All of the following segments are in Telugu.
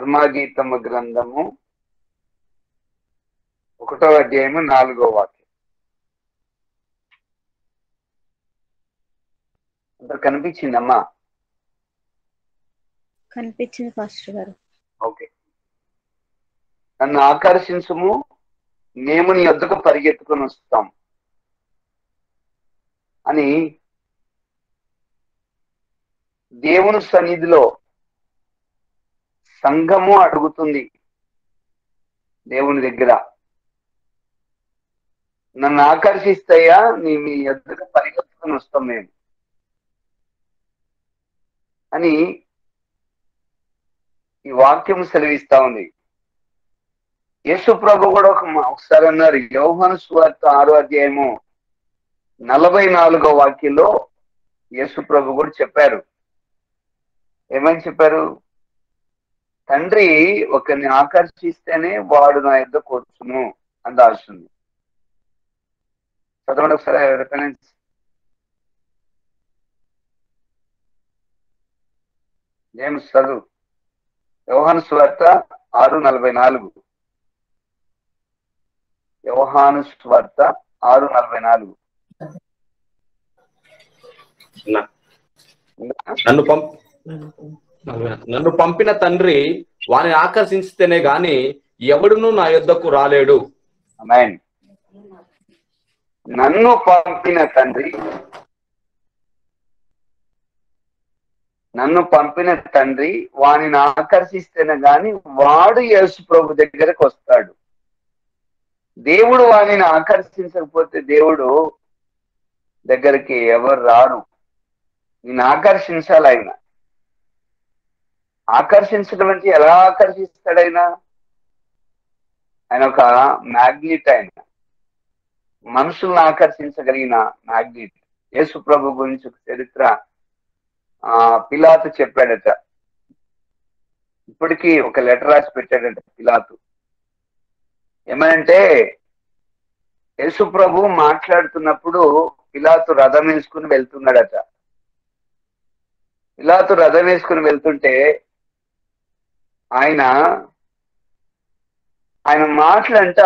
ధర్మగీతము గ్రంథము 1వ అధ్యాయము 4వ వాక్యం. అందరు కనిపించిందమ్మా? కనిపించింది పాస్టర్ గారు. ఓకే. నన్ను ఆకర్షించుము, మేము నీ వద్దకు పరిగెత్తుకొని వస్తాం అని దేవుని సన్నిధిలో సంఘము అడుగుతుంది. దేవుని దగ్గర నన్ను ఆకర్షిస్తాయా, మీ వద్దకు పరిగెత్తుకొని వస్తాం మేము అని ఈ వాక్యం సెలవిస్తా ఉంది. యేసు ప్రభు కూడా ఒకసారి అన్నారు. యోహాను సువార్త 6వ అధ్యాయము 44వ వాక్యంలో యేసు ప్రభు కూడా చెప్పారు. ఏమని చెప్పారు? తండ్రి ఒకరిని ఆకర్షిస్తేనే వాడు నా యొద్దకు వచ్చును అని రాస్తుంది. చదవండి ఒకసారి రిఫరెన్స్. జేమ్స్ చదువు. యోహాను సువార్త 6:44. యోహాను సువార్త 6:44. నన్ను పంపిన తండ్రి వారిని ఆకర్షించితేనే గాని ఎవడును నా యొద్దకు రాలేడు. ఆమేన్. నన్ను పంపిన తండ్రి, వానిని ఆకర్షిస్తేనే గాని వాడు యేసు ప్రభు దగ్గరకు వస్తాడు. దేవుడు వానిని ఆకర్షించకపోతే దేవుడు దగ్గరికి ఎవరు రారు. నేను ఆకర్షించాలి. ఆకర్షించడం అంటే ఎలా ఆకర్షిస్తాడైనా? ఆయన ఒక మ్యాగ్నెట్. ఆయన మనుషులను ఆకర్షించగలిగిన మ్యాగ్నెట్. యేసు ప్రభు గురించి ఒక చరిత్ర పిలాతు చెప్పాడట. ఇప్పటికీ ఒక లెటర్ రాసి పెట్టాడట పిలాతు. ఏమనంటే యేసు ప్రభు మాట్లాడుతున్నప్పుడు పిలాతు రథం వేసుకుని వెళ్తున్నాడట. పిలాతు రథం వేసుకుని వెళ్తుంటే ఆయన మాటలంట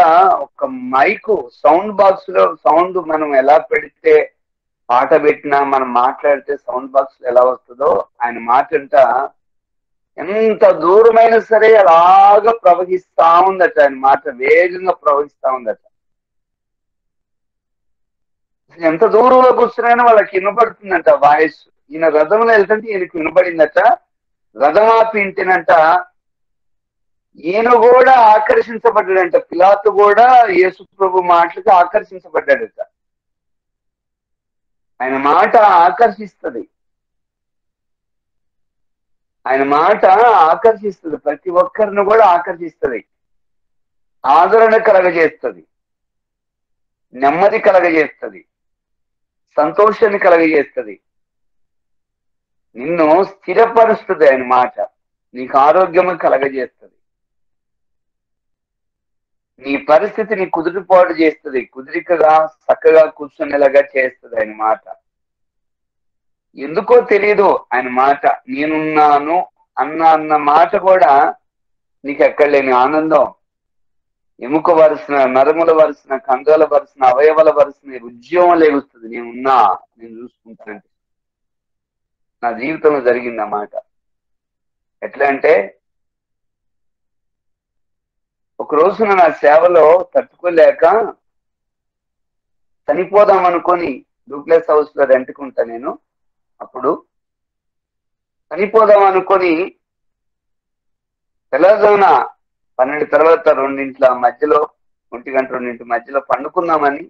ఒక మైకు సౌండ్ బాక్స్ లో సౌండ్ మనం ఎలా పెడితే పాట పెట్టినా మనం మాట్లాడితే సౌండ్ బాక్స్ ఎలా వస్తుందో ఆయన మాటంట ఎంత దూరమైనా సరే అలాగా ప్రవహిస్తా ఉందట. ఆయన మాట వేగంగా ప్రవహిస్తా ఉందట. ఎంత దూరంలో కూర్చున్నా వాళ్ళకి వినపడుతుందంట వాయిస్. ఈయన రథంలో వెళ్తుంటే ఈయనకు వినపడిందట. రథం ఆపి ఇంటినంట ఈయన కూడా ఆకర్షించబడ్డాడంట. పిలాతు కూడా యేసు ప్రభు మాటలకి ఆకర్షించబడ్డాడట. ఆయన మాట ఆకర్షిస్తుంది. ప్రతి ఒక్కరిని కూడా ఆకర్షిస్తుంది. ఆదరణ కలగజేస్తుంది, నెమ్మది కలగజేస్తుంది, సంతోషాన్ని కలగజేస్తుంది, నిన్ను స్థిరపరుస్తుంది. ఆయన మాట నీకు ఆరోగ్యం కలగజేస్తుంది. నీ పరిస్థితిని కుదురుపాటు చేస్తుంది. కుదిరికగా చక్కగా కూర్చునేలాగా చేస్తుంది ఆయన మాట. ఎందుకో తెలియదు ఆయన మాట. నేనున్నాను అన్న మాట కూడా నీకు ఎక్కడ లేని ఆనందం. ఎముక వరుసన, నరముల వరుసన, కంగాల వరుసన, అవయవాల వరుసన ఉద్యోగం లేగుస్తుంది. నేనున్నా, నేను చూసుకుంటానంటే. నా జీవితంలో జరిగింది ఆ మాట. ఎట్లా అంటే ఒక రోజున నా సేవలో తట్టుకోలేక చనిపోదాం అనుకొని డూప్లెక్స్ హౌస్ లో రెంట్కుంటా నేను. అప్పుడు చనిపోదాం అనుకొని తెల్లజామున 12 తర్వాత 2 మధ్యలో 1 గంట 2 మధ్యలో పండుకుందామని,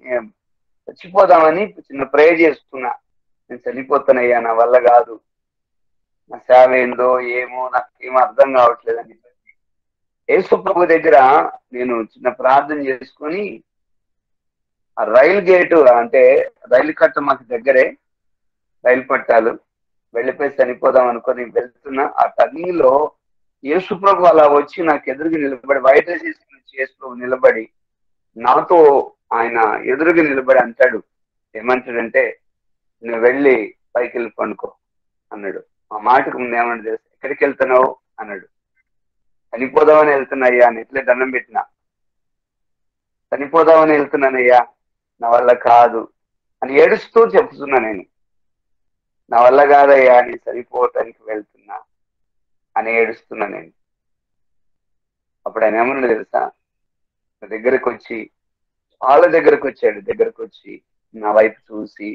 చచ్చిపోదామని చిన్న ప్రేయర్ చేసుకున్నా. నేను చనిపోతానయ్యా, నా వల్ల కాదు, నా సేవ ఏందో ఏమో నాకేమో అర్థం కావట్లేదని యేసు ప్రభు దగ్గర నేను చిన్న ప్రార్థన చేసుకొని ఆ రైలు గేటు, అంటే రైలు కట్ట మాకు దగ్గరే, రైలు పట్టాలు, వెళ్ళిపోయి చనిపోదాం అనుకొని వెళ్తున్నా. ఆ టర్నింగ్ లో యేసు ప్రభు అలా వచ్చి నాకు ఎదురుగా నిలబడి, వైట్ డ్రెస్ వేసుకుని యేసు ప్రభు నిలబడి నాతో ఆయన ఎదురుగా నిలబడి అంటాడు. ఏమంటాడంటే, నువ్వు వెళ్ళి పైకి వెళ్ళి పండుకో అన్నాడు. ఆ మాటకు ముందు ఏమన్నా తెలుసు, ఎక్కడికి వెళ్తున్నావు అన్నాడు. చనిపోదామని వెళ్తున్నాయ్యా అని ఎట్లే దండం పెట్టినా. చనిపోదామని వెళ్తున్నానయ్యా, నా వల్ల కాదు అని ఏడుస్తూ చెప్తున్నా. నేను నా వల్ల కాదయ్యా, నేను చనిపోవటానికి వెళ్తున్నా అని ఏడుస్తున్నా నేను. అప్పుడు ఆయన ఏమన్నా తెలుసా, నా దగ్గరకు వచ్చి, వాళ్ళ దగ్గరకు వచ్చాడు, దగ్గరకు వచ్చి నా వైపు చూసి,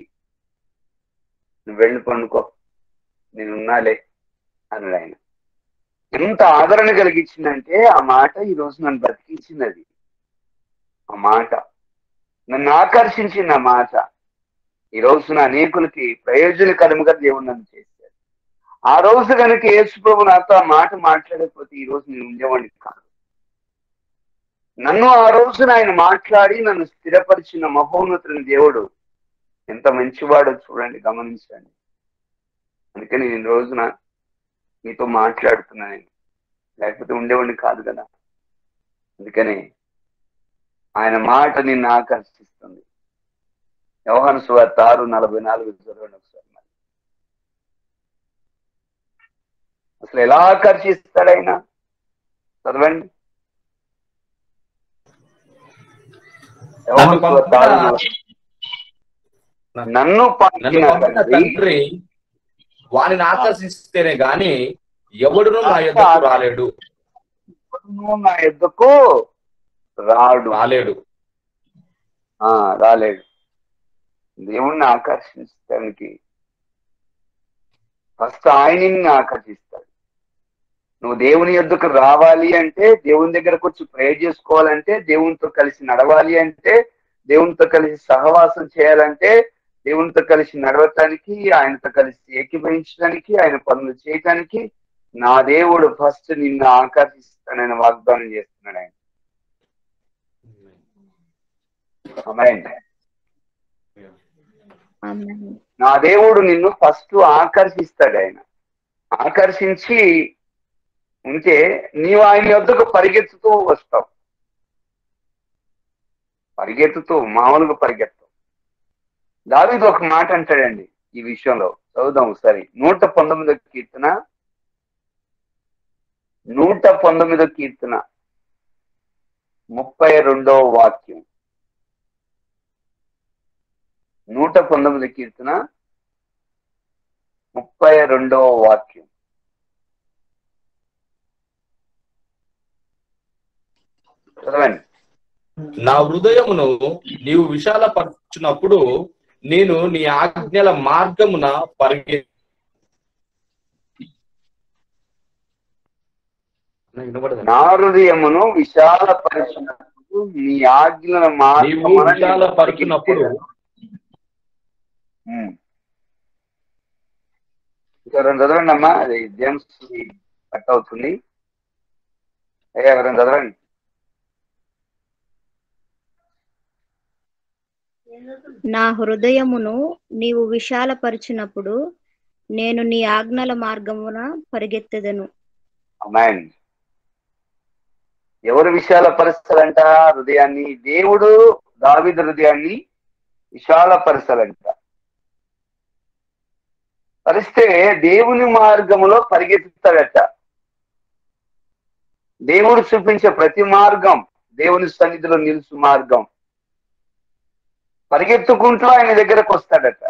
నువ్వు వెళ్ళి పండుకో, నేనున్నాలే అన్నాడు ఆయన. ఎంత ఆదరణ కలిగించిందంటే ఆ మాట ఈ రోజు నన్ను బ్రతికించినది. ఆ మాట నన్ను ఆకర్షించింది. ఆ మాట ఈ రోజున అనేకులకి ప్రయోజనకరముగా దేవుడు నన్ను చేశాడు. ఆ రోజు కనుక యేసు ప్రభు నాతో ఆ మాట మాట్లాడకపోతే ఈ రోజు నేను ఉండేవాడిని కాదు. నన్ను ఆ రోజున ఆయన మాట్లాడి నన్ను స్థిరపరిచిన మహోన్నతుని దేవుడు ఎంత మంచివాడో చూడండి, గమనించండి. అందుకని నేను రోజున మీతో మాట్లాడుతున్నా. నేను లేకపోతే ఉండేవాడిని కాదు కదా. అందుకని ఆయన మాట నిన్ను ఆకర్షిస్తుంది. యోహాను సువార్త 6:44 చదవండి ఒకసారి. అసలు ఎలా ఆకర్షిస్తాడు ఆయన, చదవండి. నన్ను పంపిన తండ్రి వానిని ఆకర్షిస్తేనే గాని ఎవడును నా యొద్దకు రాలేడు. నా యొద్దకు రాలేడు. దేవుణ్ణి ఆకర్షించడానికి ఫస్ట్ ఆయన్ని ఆకర్షిస్తాడు. నువ్వు దేవుని యొద్దకు రావాలి అంటే, దేవుని దగ్గరకు వచ్చి ప్రేర్ చేసుకోవాలంటే, దేవునితో కలిసి నడవాలి అంటే, దేవునితో కలిసి సహవాసం చేయాలంటే, దేవునితో కలిసి నడవటానికి, ఆయనతో కలిసి ఏకీభవించడానికి, ఆయన పనులు చేయటానికి నా దేవుడు ఫస్ట్ నిన్ను ఆకర్షిస్తానని వాగ్దానం చేస్తున్నాడు ఆయన. నా దేవుడు నిన్ను ఫస్ట్ ఆకర్షిస్తాడు. ఆయన ఆకర్షించి ఉంటే నీవు ఆయన యొద్దకు పరిగెత్తుతూ వస్తావు. పరిగెత్తుతూ మామూలుగా పరిగెత్తావు. దావీదు ఒక మాట అంటాడండి ఈ విషయంలో, చదువుదాం ఒకసారి. 119వ కీర్తన 32వ వాక్యం. 119వ కీర్తన 32వ వాక్యం. చదవండి. నా హృదయమును నీవు విశాలపరచునప్పుడు నేను నీ ఆజ్ఞల మార్గమున నా హృదయమును విశాలపరచినప్పుడు నీ ఆజ్ఞల మార్గమున విశాలపరచునప్పుడు. ఎవరైనా చదవండి అమ్మా, అది జేమ్స్ కట్ అవుతుంది. ఎవరైనా చదవండి. నా హృదయమును నీవు విశాలపరిచినప్పుడు నేను నీ ఆజ్ఞల మార్గమున పరిగెత్తెదను. ఆమేన్. ఎవరు విశాలపరుస్తారంట హృదయాన్ని? దేవుడు దావీదు హృదయాన్ని విశాలపరచాలంట. పరిస్తే దేవుని మార్గములో పరిగెత్తుతాడట. దేవుడు చూపించే ప్రతి మార్గం, దేవుని సన్నిధిలో నిలుచు మార్గం, పరిగెత్తుకుంటూ ఆయన దగ్గరకు వస్తాడట.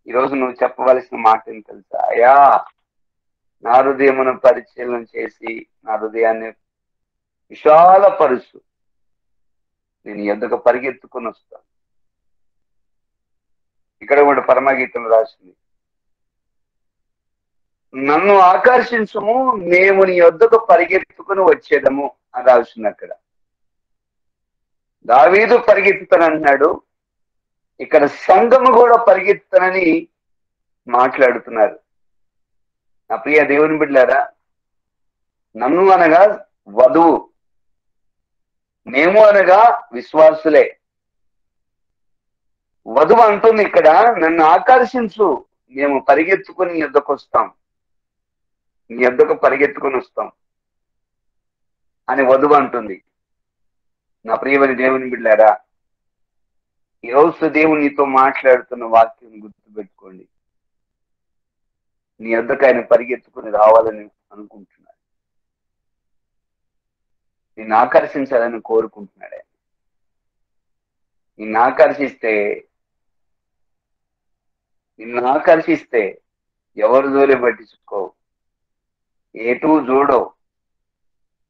ఈరోజు నువ్వు చెప్పవలసిన మాట ఏం తెలుసా? అయ్యా, నా హృదయమును పరిశీలన చేసి నా హృదయాన్ని విశాలపరుచు, నేను ఎదుగు పరిగెత్తుకుని వస్తాను. ఇక్కడ కూడా పరమగీతం రాసింది, నన్ను ఆకర్షించము, మేము నీ యొద్దకు పరిగెత్తుకుని వచ్చేదము అని రాసింది. అక్కడ దావీదు పరిగెత్తుతానంటున్నాడు, ఇక్కడ సంఘము కూడా పరిగెత్తుతానని మాట్లాడుతున్నారు. నా ప్రియ దేవుని బిడ్డలారా, నన్ను అనగా వధువు, మేము అనగా విశ్వాసులే. వధువు అంటుంది ఇక్కడ, నన్ను ఆకర్షించు, మేము పరిగెత్తుకుని నీ యొద్దకు వస్తాం, నీ యొద్దకు పరిగెత్తుకుని వస్తాం అని వధువు అంటుంది. నా ప్రియమైన దేవుని బిడ్డలారా, ఈరోజు దేవుడు నీతో మాట్లాడుతున్న వాక్యం గుర్తుపెట్టుకోండి. నీ యొద్దకు ఆయన పరిగెత్తుకుని రావాలని అనుకుంటున్నాడు. నిన్ను ఆకర్షించాలని కోరుకుంటున్నాడు. నిన్ను ఆకర్షిస్తే ఎవరు జోలి పట్టించుకోవు, ఎటు చూడవు,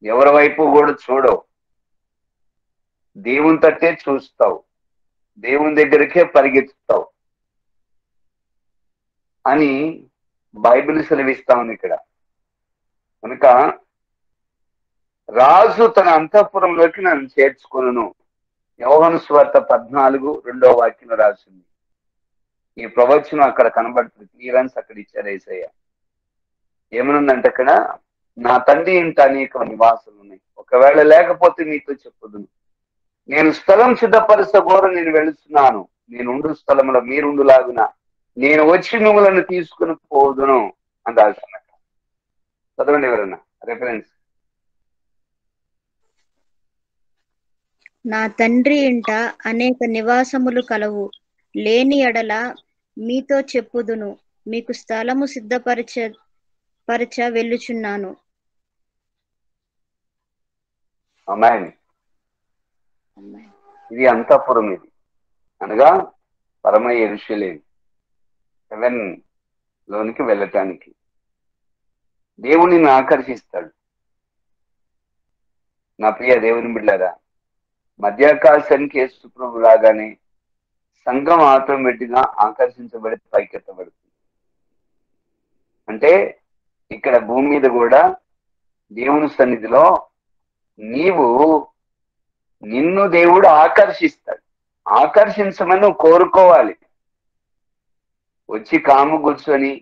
ఎవరి వైపు కూడా చూడవు, దేవుని తట్టే చూస్తావు, దేవుని దగ్గరికే పరిగెత్తుతావు అని బైబిల్ సెలవిస్తా ఉంది ఇక్కడ. కనుక రాజు తన అంతఃపురంలోకి నన్ను చేర్చుకొనును. యోహాను సువార్త 14:2 రాసింది. ఈ ప్రవచనం అక్కడ కనబడుతుంది, క్లియరెన్స్ అక్కడ ఇచ్చారు యేసయ్య. ఏమనుందంటే అక్కడ, నా తండ్రి ఇంట అనేక నివాసాలు ఉన్నాయి, ఒకవేళ లేకపోతే మీతో చెప్పుదును. నేను స్థలం సిద్ధపరచగోర నేను వెళుతున్నాను, నేను ఉండు స్థలంలో మీరుండులాగున నేను వచ్చి మిమ్మల్ని తీసుకుని పోదును అని రాస్తున్నట్ట. చదవండి ఎవరన్నా రెఫరెన్స్. నా తండ్రి ఇంట అనేక నివాసములు కలవు, లేని ఎడల మీతో చెప్పుదును, మీకు స్థలము సిద్ధపరచ వెళ్ళుచున్నాను. ఆమేన్. ఇది అంతఃపురం, ఇది అనగా పరమ యెరూషలేము, హెవెన్ లోనికి వెళ్ళటానికి దేవునిని ఆకర్షిస్తాడు. నా ప్రియ దేవుని బిడ్డలారా, మధ్యాకాశానికి యేసు ప్రభు రాగానే సంఘం ఆటోమేటిక్ గా ఆకర్షించబడి పైకెత్తబడుతుంది. అంటే ఇక్కడ భూమి మీద కూడా దేవుని సన్నిధిలో నిన్ను దేవుడు ఆకర్షిస్తాడు. ఆకర్షించమని నువ్వు కోరుకోవాలి. వచ్చి కాము కూర్చొని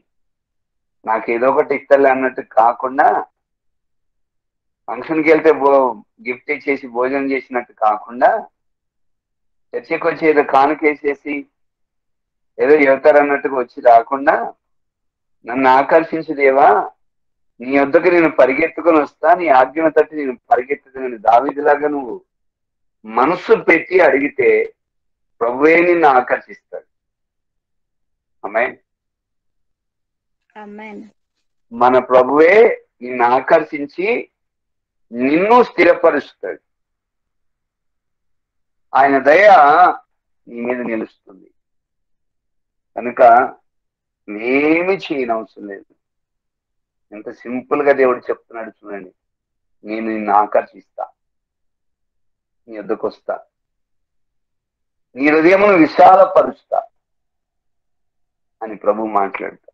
నాకేదో ఒకటి ఇస్తలే అన్నట్టు కాకుండా, ఫంక్షన్కి వెళ్తే గిఫ్ట్ ఇచ్చేసి భోజనం చేసినట్టు కాకుండా, చర్చకి వచ్చి ఏదో కానుకేసేసి ఏదో చెబుతారన్నట్టుగా వచ్చి రాకుండా, నన్ను ఆకర్షించు దేవా, నీ వద్దకు నేను పరిగెత్తుకొని వస్తా, నీ ఆజ్ఞ తట్టి నేను పరిగెత్తుకుని దావీదులాగా నువ్వు మనస్సు పెట్టి అడిగితే ప్రభువే నిన్ను ఆకర్షిస్తాడు. ఆమేన్. మన ప్రభువే నిన్ను ఆకర్షించి నిన్ను స్థిరపరుస్తాడు. ఆయన దయ నీ మీద నిలుస్తుంది. కనుక ఏమి చేయనవసరం లేదు. ఎంత సింపుల్ గా దేవుడు చెప్తున్నాడు చూడండి. నేను నిన్ను ఆకర్షిస్తా, నీ వద్దకు వస్తా, నీ హృదయమును విశాలపరుస్తా అని ప్రభు మాట్లాడతా.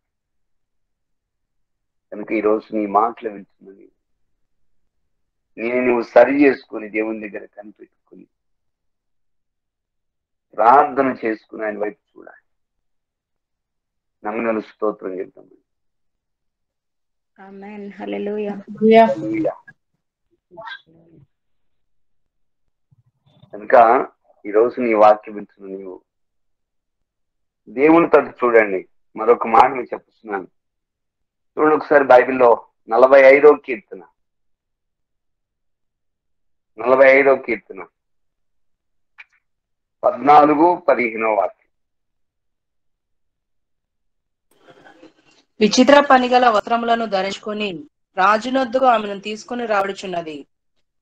కనుక ఈరోజు నీ మాటలు వింటున్నది, నువ్వు సరి చేసుకుని దేవుని దగ్గర కనిపెట్టుకుని ప్రార్థన చేసుకుని ఆయన వైపు చూడాలి. నమ్మకం స్తోత్రం చెప్తాం. ఆమేన్. హల్లెలూయా. కనుక ఈరోజు నీ వాక్యం వింటున్న నీవు దేవుని తట్టు చూడండి. మరొక మాట మీకు చెప్తున్నాను చూడండి ఒకసారి. బైబిల్లో 45వ కీర్తన 14-15 వాక్యం. విచిత్ర పనిగల వస్త్రములను ధరించుకొని రాజునొద్దకు ఆమెను తీసుకుని రాబడుచున్నది.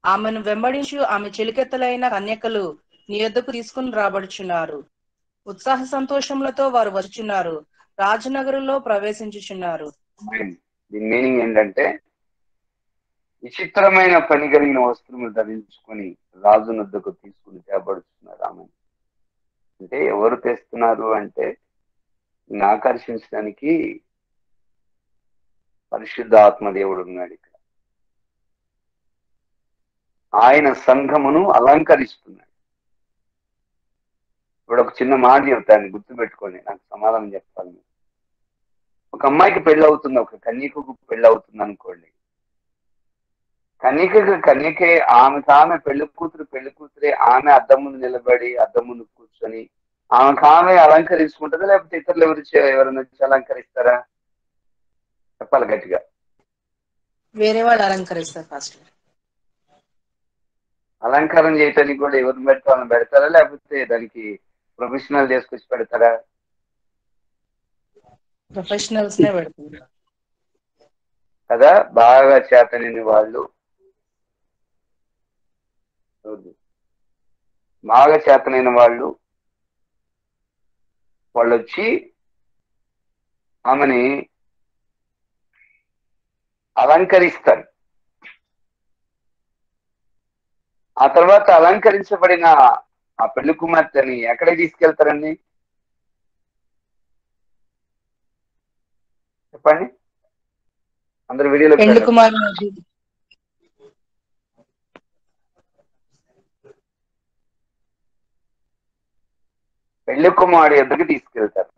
ఆమెను వెంబడించు ఆమె చెలికెత్తలైన కన్యకలు నీ యొద్దకు తీసుకుని రాబడుచున్నారు. ఉత్సాహ సంతోషములతో వారు వచ్చుచున్నారు, రాజనగరులో ప్రవేశించుచున్నారు. దీని మీనింగ్ ఏంటంటే, విచిత్రమైన పని కలిగిన వస్త్రములు ధరించుకొని రాజునొద్దకు తీసుకుని తేబడుతున్నారు. ఆమె అంటే ఎవరు తెస్తున్నారు అంటే, నిన్ను ఆకర్షించడానికి పరిశుద్ధ ఆత్మదేవుడు ఉన్నాడు ఇక్కడ. ఆయన సంఘమును అలంకరిస్తున్నాడు. ఇప్పుడు ఒక చిన్న మాట చెప్తాను, గుర్తుపెట్టుకోండి, నాకు సమాధానం చెప్పాలి. ఒక అమ్మాయికి పెళ్ళి అవుతుంది, ఒక కన్యకకు పెళ్ళి అవుతుంది అనుకోండి. కన్యకే ఆమె పెళ్లి కూతురే ఆమె అద్దం ముందు నిలబడి అద్దం ముందు కూర్చొని ఆమె అలంకరించుకుంటుందా, లేకపోతే ఇతరులు ఎవరైనా వచ్చి అలంకరిస్తారా? చెప్పాలి గట్టిగా. వేరే వాళ్ళు అలంకరిస్తారు. ఫస్ట్ అలంకారం చేయటానికి కూడా ఎవరిని వాళ్ళని పెడతారా, లేకపోతే దానికి ప్రొఫెషనల్ చేసుకొచ్చి పెడతారా? ప్రొఫెషనల్స్ నే పెడుతున్నారు కదా. బాగా చేతనిని వాళ్ళు బాగా చేతనైన వాళ్ళు వచ్చి ఆమెని అలంకరిస్తారు. ఆ తర్వాత అలంకరించబడిన ఆ పెళ్లి కుమార్తెని ఎక్కడికి తీసుకెళ్తారండి? చెప్పండి, అందరు వీడియోలో పెళ్లి కుమారుని పెళ్లి కుమారుడు ఎద్దకు తీసుకెళ్తారు.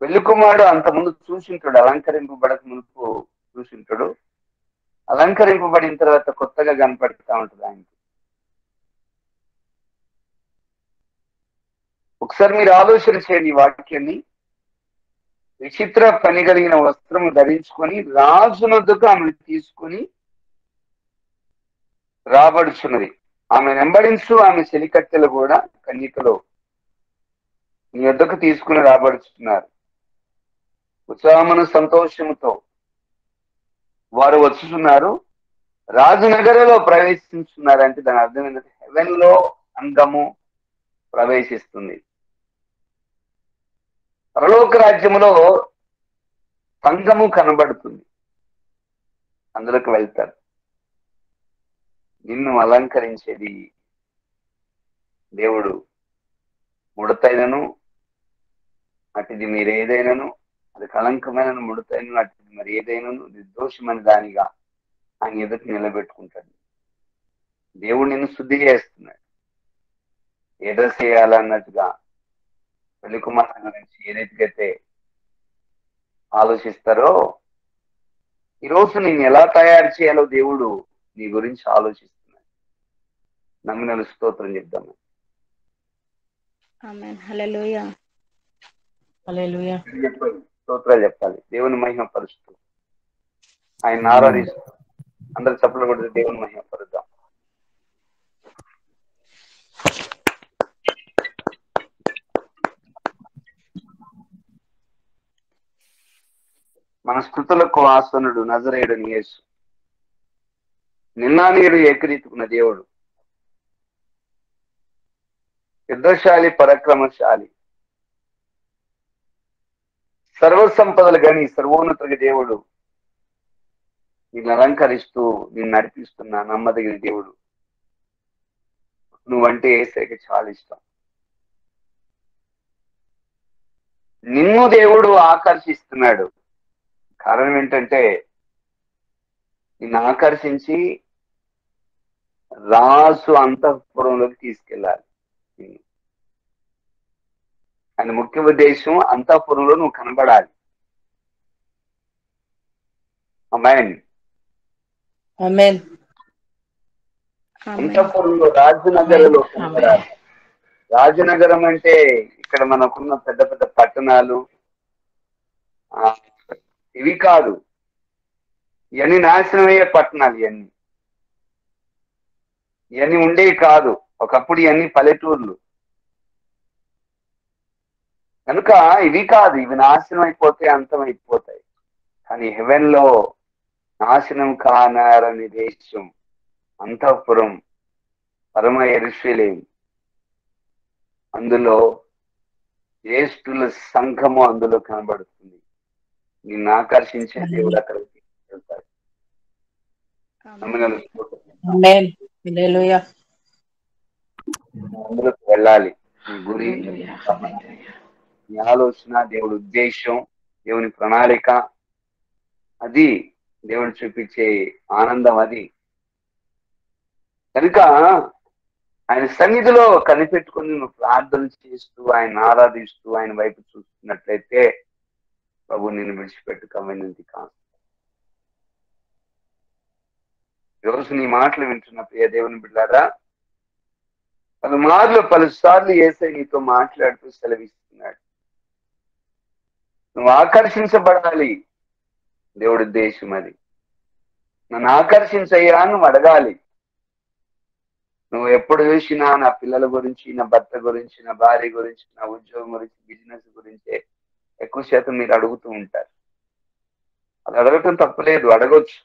పెళ్లి కుమారుడు అంతకుముందు చూసింటాడు, అలంకరింపబడక మునుపు చూసింటాడు. అలంకరింపబడిన తర్వాత కొత్తగా కనపడుతూ ఉంటుంది ఆయనకి. ఒకసారి మీరు ఆలోచన చేయండి ఈ వాక్యాన్ని. విచిత్ర పని కలిగిన వస్త్రము ధరించుకొని రాజునొద్దకు ఆమెను తీసుకుని రాబడుచున్నది. ఆమె వెంబడించు ఆమె చెలికత్తెలు కూడా కన్యకలో నీ వద్దకు తీసుకుని రాబడుచున్నారు. ఉత్సాహమును సంతోషముతో వారు వచ్చుతున్నారు, రాజనగరలో ప్రవేశిస్తున్నారు. అంటే దాని అర్థం ఏంటంటే హెవెన్ లో అంగము ప్రవేశిస్తుంది. పరలోక రాజ్యములో సంఘము కనబడుతుంది, అందులోకి వెళ్తారు. నిన్ను అలంకరించేది దేవుడు. ముడతైనను అటుది మీరు ఏదైనాను, అది కళంకమైన ముడతైనను అటుది మరి ఏదైనాను నిర్దోషమైన దానిగా ఆయన ఎదుటి నిలబెట్టుకుంటాడు. దేవుడు నిన్ను శుద్ధి చేస్తున్నాడు. ఏ డ్రెస్ చేయాలన్నట్టుగా పెళ్లి కుమార్తె గురించి ఏదైతే ఆలోచిస్తారో, ఈరోజు నేను ఎలా తయారు చేయాలో దేవుడు నీ గురించి ఆలోచిస్తున్నాడు. నమ్మిన స్తోత్రం చెప్తాము. ఆమేన్. హల్లెలూయా. హల్లెలూయా. స్తోత్రాలు చెప్పాలి, దేవుని మహిమ పరుస్తూ ఆయన ఆరాధిస్తూ అందరు చప్పట్లు కొడితే దేవుని మహిమ పరుద్దాం. మన స్తుతులకు ఆసనుడు నజరేయుడని యేసు, నిన్నా నేడు ఏకరీతుకున్న దేవుడు, యుద్ధశాలి పరాక్రమశాలి, సర్వసంపదలు గని సర్వోన్నతుడి దేవుడు, నిన్ను అలంకరిస్తూ నిన్ను నడిపిస్తున్న నమ్మదగిన దేవుడు. నువ్వంటే యేసయ్యకి చాలా ఇష్టం. నిన్ను దేవుడు ఆకర్షిస్తున్నాడు. కారణం ఏంటంటే నిన్ను ఆకర్షించి రాసు అంతఃపురంలోకి తీసుకెళ్ళాలి. ఆయన ముఖ్య ఉద్దేశం అంతఃపురంలో నువ్వు కనబడాలి. ఆమేన్. ఆమేన్. అంతఃపురంలో రాజనగరంలో కనబడాలి. రాజనగరం అంటే ఇక్కడ మనకున్న పెద్ద పెద్ద పట్టణాలు ఇవి కాదు. ఇవన్నీ నాశనమయ్యే పట్టణాలు. ఇవన్నీ ఉండేవి కాదు. ఒకప్పుడు ఇవన్నీ పల్లెటూర్లు కనుక ఇవి కాదు. ఇవి నాశనం అయిపోతే అంతమైపోతాయి. కానీ హెవెన్ లో నాశనం కానారని దేశం అంతఃపురం, పరమ యెరూషలేము. అందులో జ్యేష్ఠుల సంఘము అందులో కనబడుతుంది. నిన్ను ఆకర్షించే దేవుడు అక్కడికి తీసుకెళ్తాడు. ఆమేన్. హల్లెలూయా. అందులోకి వెళ్ళాలి. నీ గురి, నీ ఆలోచన, దేవుడి ఉద్దేశం, దేవుని ప్రణాళిక, అది దేవుడు చూపించే ఆనందం. అది కనుక ఆయన సన్నిధిలో కనిపెట్టుకుని నువ్వు ప్రార్థన చేస్తూ ఆయన ఆరాధిస్తూ ఆయన వైపు చూస్తున్నట్లయితే ప్రభు నిన్ను విడిచిపెట్టుకోమని కాదు. ఈరోజు నీ మాటలు వింటున్న ప్రియ దేవుని బిడ్డలారా, పలుసార్లు యేసయ్య నీతో మాట్లాడుతూ సెలవిస్తున్నాడు. నువ్వు ఆకర్షించబడాలి. దేవుడి ఉద్దేశం అది. నన్ను ఆకర్షించయ్యా నువ్వు అడగాలి. నువ్వు ఎప్పుడు చూసినా నా పిల్లల గురించి, నా భర్త గురించి, నా భార్య గురించి, నా ఉద్యోగం గురించి, బిజినెస్ గురించే ఎక్కువ శాతం మీరు అడుగుతూ ఉంటారు. అది అడగటం తప్పలేదు, అడగొచ్చు.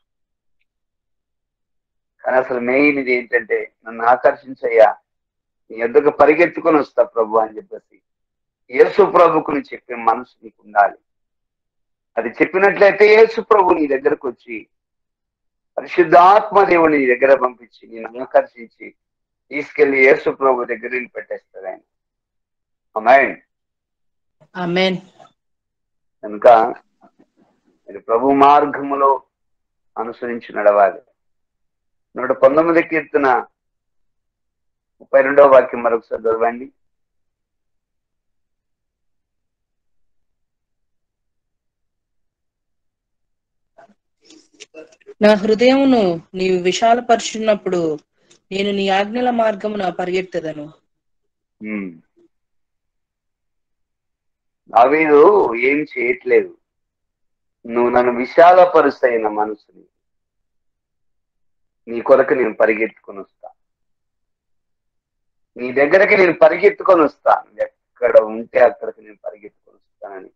కానీ అసలు మెయిన్ ఇది ఏంటంటే, నన్ను ఆకర్షించయ్యా, నీ ఎద్దుకు పరిగెత్తుకొని వస్తా ప్రభు అని చెప్పేసి యేసు ప్రభుకుని చెప్పే మనసు నీకు ఉండాలి. అది చెప్పినట్లయితే యేసు ప్రభు నీ దగ్గరకు వచ్చి పరిశుద్ధాత్మ దేవుని నీ దగ్గర పంపించి నేను ఆకర్షించి తీసుకెళ్లి యేసు ప్రభు దగ్గర పెట్టేస్తాడు ఆయన. ఆమేన్. ఆమేన్. కనుక మీరు ప్రభు మార్గములో అనుసరించి నడవాలి. 119 కీర్తన 32వ వాక్యం మరొకసారి చదవండి. నా హృదయమును నీవు విశాలపరుచున్నప్పుడు నేను నీ ఆజ్ఞల మార్గమున పరిగెత్తదను. దావీదు ఏం చేయట్లేదు, నువ్వు నన్ను విశాలపరుస్తైన మనసుని నీ కొరకు నేను పరిగెత్తుకొని వస్తా, నీ దగ్గరికి నేను పరిగెత్తుకొని వస్తాను, ఎక్కడ ఉంటే అక్కడికి నేను పరిగెత్తుకొని వస్తానని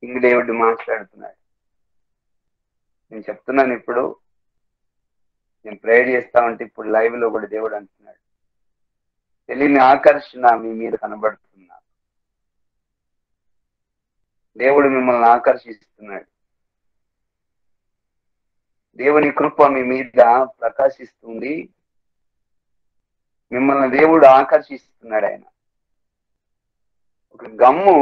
కింగ్ డేవిడ్ మాట్లాడుతున్నాడు. నేను చెప్తున్నాను, ఇప్పుడు నేను ప్రేయర్ చేస్తా ఉంటే ఇప్పుడు లైవ్ లో కూడా దేవుడు అంటున్నాడు, తెలియని ఆకర్షణ మీ మీద కనబడుతున్నా, దేవుడు మిమ్మల్ని ఆకర్షిస్తున్నాడు, దేవుని కృప మీ మీద ప్రకాశిస్తుంది, మిమ్మల్ని దేవుడు ఆకర్షిస్తున్నాడు. ఆయన ఒక గమ్ము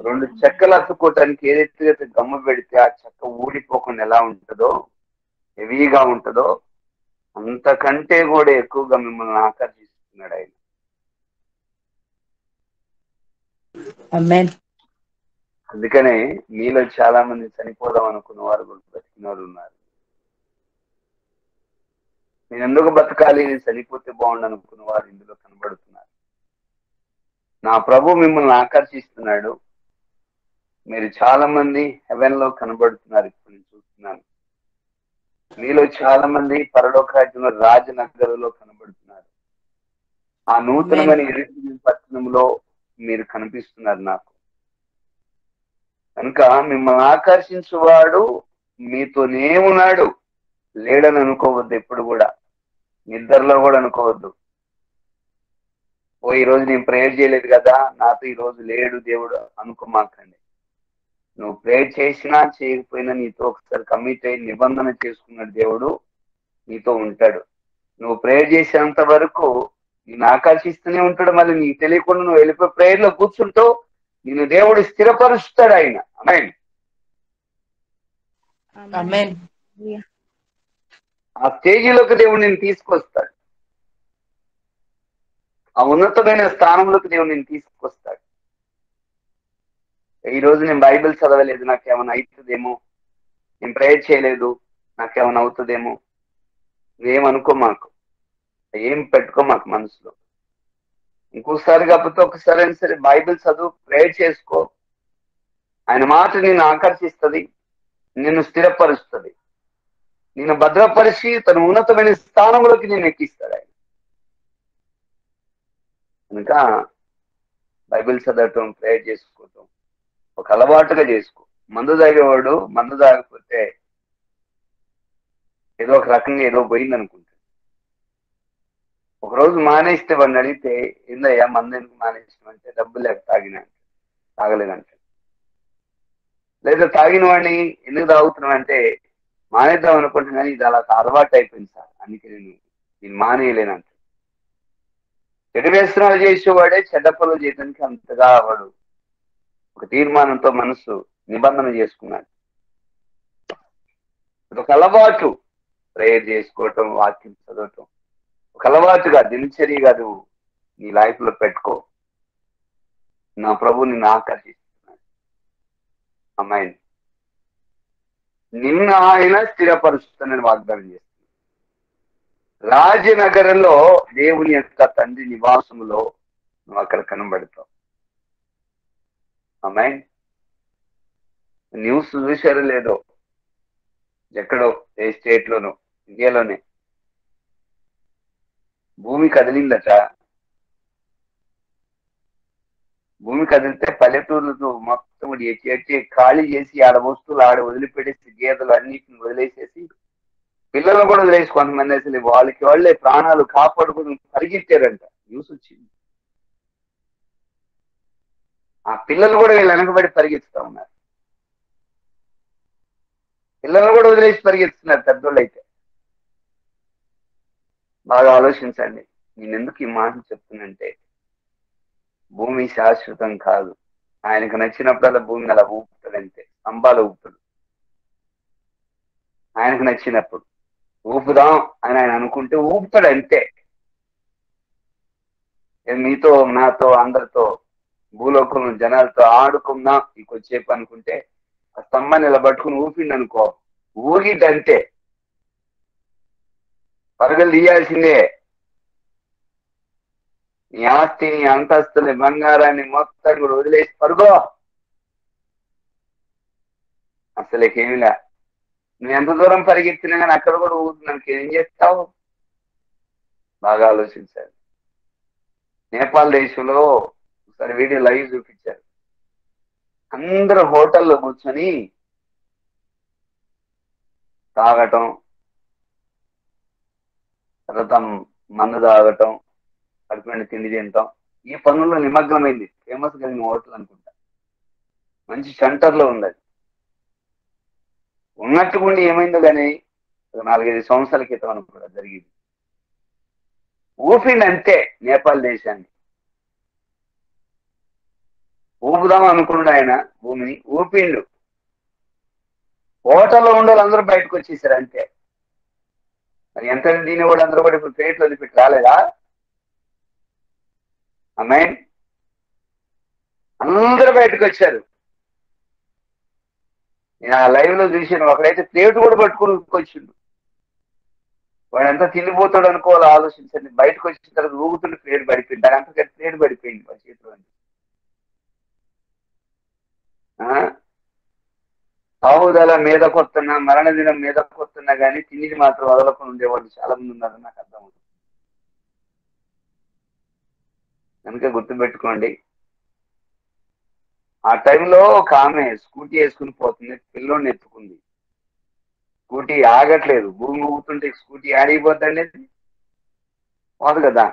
2 చెక్కలు అతుక్కోవటానికి ఏదైతే గమ్ము పెడితే ఆ చెక్క ఊడిపోకుండా ఎలా ఉంటుందో, హెవీగా ఉంటుందో, అంతకంటే కూడా ఎక్కువగా మిమ్మల్ని ఆకర్షిస్తున్నాడు ఆయన. ఆమేన్. అందుకనే మీలో చాలా మంది చనిపోదాం అనుకున్న వారు కూడా బతికిన వాళ్ళు ఉన్నారు. నేను ఎందుకు బతకాలి, నేను చనిపోతే బాగుండు అనుకున్న వారు ఇందులో కనబడుతున్నారు. నా ప్రభు మిమ్మల్ని ఆకర్షిస్తున్నాడు. మీరు చాలా మంది హెవెన్ లో కనబడుతున్నారు. ఇప్పుడు నేను చూస్తున్నాను, మీలో చాలా మంది పరలోక రాజ్యంలో రాజనగరులో కనబడుతున్నారు. ఆ నూతనమైన యెరూషలేము పట్టణంలో మీరు కనిపిస్తున్నారు నాకు. కనుక మిమ్మల్ని ఆకర్షించువాడు మీతోనే ఉన్నాడు, లేడని అనుకోవద్దు. ఎప్పుడు కూడా నిద్రలో కూడా అనుకోవద్దు, ఓ ఈరోజు నేను ప్రేయర్ చేయలేదు కదా, నాతో ఈరోజు లేడు దేవుడు అనుకోమాకండి. నువ్వు ప్రేయర్ చేసినా చేయకపోయినా నీతో ఒకసారి కమిట్ అయ్యి నిబంధన చేసుకున్నాడు దేవుడు నీతో ఉంటాడు. నువ్వు ప్రేయర్ చేసేంత వరకు నేను ఆకర్షిస్తూనే ఉంటాడు. మళ్ళీ నీకు తెలియకుండా నువ్వు వెళ్ళిపోయి ప్రేయర్ లో కూర్చుంటూ నిన్ను దేవుడు స్థిరపరుస్తాడు ఆయన. ఆమేన్. ఆమేన్. ఆ స్టేజీలోకి దేవుడు నేను తీసుకొస్తాడు, ఆ ఉన్నతమైన స్థానంలోకి దేవుడు నేను తీసుకొస్తాడు. ఈ రోజు నేను బైబిల్ చదవలేదు, నాకేమైనా అవుతుందేమో, నేను ప్రేయర్ చేయలేదు, నాకేమైనా అవుతుందేమో, నువ్వేమనుకో మాకు, ఏం పెట్టుకో మాకు మనసులో. ఇంకోసారి కాకపోతే ఒకసారి అయినా సరే బైబిల్ చదువు, ప్రేయర్ చేసుకో. ఆయన మాట నిన్ను ఆకర్షిస్తుంది, నిన్ను స్థిరపరుస్తుంది, నిన్ను భద్రపరిచి తన ఉన్నతమైన స్థానంలోకి నేను ఎక్కిస్తాడు ఆయన. కనుక బైబిల్ చదవటం, ప్రేయర్ చేసుకోవటం ఒక అలవాటుగా చేసుకో. మందు తాగేవాడు మందు తాగకపోతే ఏదో ఒక రకంగా ఏదో పోయింది అనుకుంటాడు. ఒకరోజు మానేస్తే వాడిని అడిగితే, ఏందయ్యా మందు ఎందుకు మానేసినామంటే, డబ్బు లేక తాగలేదంటే. లేదా తాగిన వాడిని ఎందుకు తాగుతున్నామంటే, మానేద్దాం అనుకుంటున్నా కానీ ఇది అలా అలవాటు అయిపోయింది సార్, అందుకే నేను మానేయలేనంట. చెడు వ్యసనాలు చేసేవాడే చెడ్డ పనులు చేయడానికి అంతగా వాడు ఒక తీర్మానంతో మనసు నిబంధన చేసుకున్నాడు. ఒక అలవాటు ప్రేయర్ చేసుకోవటం, వాక్యం చదవటం ఒక అలవాటుగా దినచర్యగా నువ్వు నీ లైఫ్ లో పెట్టుకో. నా ప్రభు నిన్ను ఆకర్షిస్తున్నాడు. ఆమేన్. నిన్ను ఆయన స్థిరపరుస్తున్నాడు వాగ్దానం చేస్తున్నాడు. రాజనగరంలో దేవుని యొక్క తండ్రి నివాసములో నువ్వు అక్కడ కనబడతావు. ఆమేన్. న్యూస్ చూశారో లేదో, ఎక్కడో ఏ స్టేట్ లోనో ఇండియాలోనే భూమి కదిలిందట. భూమి కదిలితే పల్లెటూర్లు మొత్తం ఎట్టి ఖాళీ చేసి ఆడ వస్తువులు ఆడ వదిలిపెట్టేసి, గేదెలు అన్నిటిని వదిలేసేసి పిల్లలు కూడా వదిలేసి కొంతమంది అసలు వాళ్ళకి వాళ్ళే ప్రాణాలు కాపాడుకుని పరిగెత్తారంట. న్యూస్ వచ్చింది. ఆ పిల్లలు కూడా వీళ్ళు వెనకబడి పరిగెత్తుతా ఉన్నారు. పిల్లలు కూడా వదిలేసి పరిగెత్తుతున్నారు పెద్దోళ్ళు అయితే. బాగా ఆలోచించండి. నేను ఎందుకు ఈ మాట చెప్తున్నంటే, భూమి శాశ్వతం కాదు. ఆయనకు నచ్చినప్పుడల్లా భూమిని అలా ఊపుతాడంతే, స్తంభాలు ఊపుతాడు. ఆయనకు నచ్చినప్పుడు ఊపుదాం అని ఆయన అనుకుంటే ఊపుతాడు అంతే. మీతో నాతో అందరితో భూలోకంలో జనాలతో ఆడుకుందాం ఇంకొచ్చేపు అనుకుంటే ఆ స్తంభాన్ని ఇలా పట్టుకుని ఊపిండి అనుకో, ఊగిద్దంతే. పరుగులు తీయాల్సిందే. నీ ఆస్తిని, అంతస్తుని, బంగారాన్ని మొత్తం కూడా వదిలేసి పరుగో. అసలుకేమిలా. నువ్వు ఎంత దూరం పరిగెత్తినా కానీ అక్కడ కూడా ఊగుతున్నానికి ఏం చేస్తావు? బాగా ఆలోచించాలి. నేపాల్ దేశంలో ఒకసారి వీడియో లైవ్ చూపించారు. అందరూ హోటల్లో కూర్చొని తాగటం, తర్వాత మందు తాగటం, కడుపుని తిండి తింటాం, ఈ పనుల్లో నిమగ్నమైంది. ఫేమస్ కలిగిన హోటల్ అనుకుంటా, మంచి సెంటర్ లో ఉంది. ఉన్నట్టుకుండి ఏమైందో కానీ 4-5 సంవత్సరాల క్రితం అనుకుంటా జరిగింది. ఊపిండి అంతే నేపాల్ దేశాన్ని. ఊపుదాం అనుకున్నాడు ఆయన భూమిని, ఊపిండు. హోటల్లో ఉండే అందరూ బయటకు వచ్చేసారు అంతే. మరి ఎంత తినేవాడు అందరూ కూడా ఇప్పుడు ప్లేట్లు వదిలిపెట్టి రాలేదా? అమ్మాయి అందరూ బయటకు వచ్చారు. నేను ఆ లైవ్ లో చూసాను. ఒకడైతే ప్లేట్ కూడా పట్టుకుని వచ్చిండు. వాడంతా తిండిపోతాడు అనుకోవాలి. ఆలోచించండి. బయటకు వచ్చిన తర్వాత ఊగుతుంటే ప్లేట్ పడిపోయింది. దాని ప్లేట్ పడిపోయింది వాడి చేతిలో. ఆవుదల మీద కొత్తన్నా, మరణ దినం మీద కొత్తన్నా కానీ తిండిని మాత్రం వదలకుండా ఉండేవాళ్ళు చాలా మంది ఉన్నారని నాకు అర్థమవుతుంది. కనుక గుర్తుపెట్టుకోండి. ఆ టైంలో ఒక ఆమె స్కూటీ వేసుకుని పోతుంది, పిల్లోడిని ఎత్తుకుంది. స్కూటీ ఆగట్లేదు. భూమి ఊగుతుంటే స్కూటీ ఆడిపోద్దండి, పోదు కదా.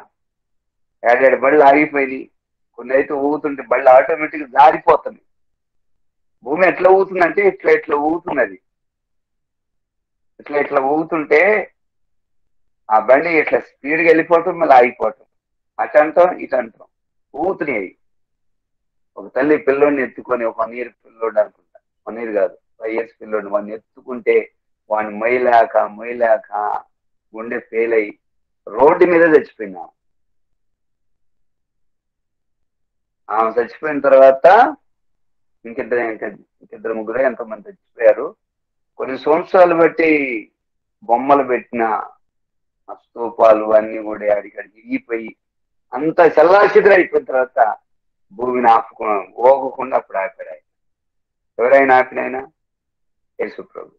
ఏడాడు బళ్ళు ఆగిపోయింది. కొన్ని అయితే ఊగుతుంటే బళ్ళు ఆటోమేటిక్గా జారిపోతుంది. భూమి ఎట్లా ఊగుతుందంటే ఇట్లా ఊగుతున్నది. ఇట్లా ఊగుతుంటే ఆ బండి ఇట్లా స్పీడ్గా వెళ్ళిపోవటం, మళ్ళీ ఆగిపోవటం, అటు అంటాం ఇటు అంటాం, ఊగుతున్నాయి. ఒక తల్లి పిల్లోడిని ఎత్తుకొని, ఒక 1 year పిల్లోడు అనుకుంటా, 1 year కాదు 5 years పిల్లోడిని, వాడిని ఎత్తుకుంటే వాడిని మొయ్యలేక గుండె ఫెయిల్ అయ్యి రోడ్డు మీద చచ్చిపోయినా. ఆమె చచ్చిపోయిన తర్వాత ఇంకిద్దరు ముగ్గురు ఎంతమంది చచ్చిపోయారు. కొన్ని సంవత్సరాలు బట్టి బొమ్మలు పెట్టిన స్తూపాలు అన్ని కూడా అడిగడికి ఈపోయి అంత చల్లాచిద్ర అయిపోయిన తర్వాత భూమిని ఓగకుండా అప్పుడు ఆపాడు. ఎవరైనా ఆపినైనా యేసు ప్రభు.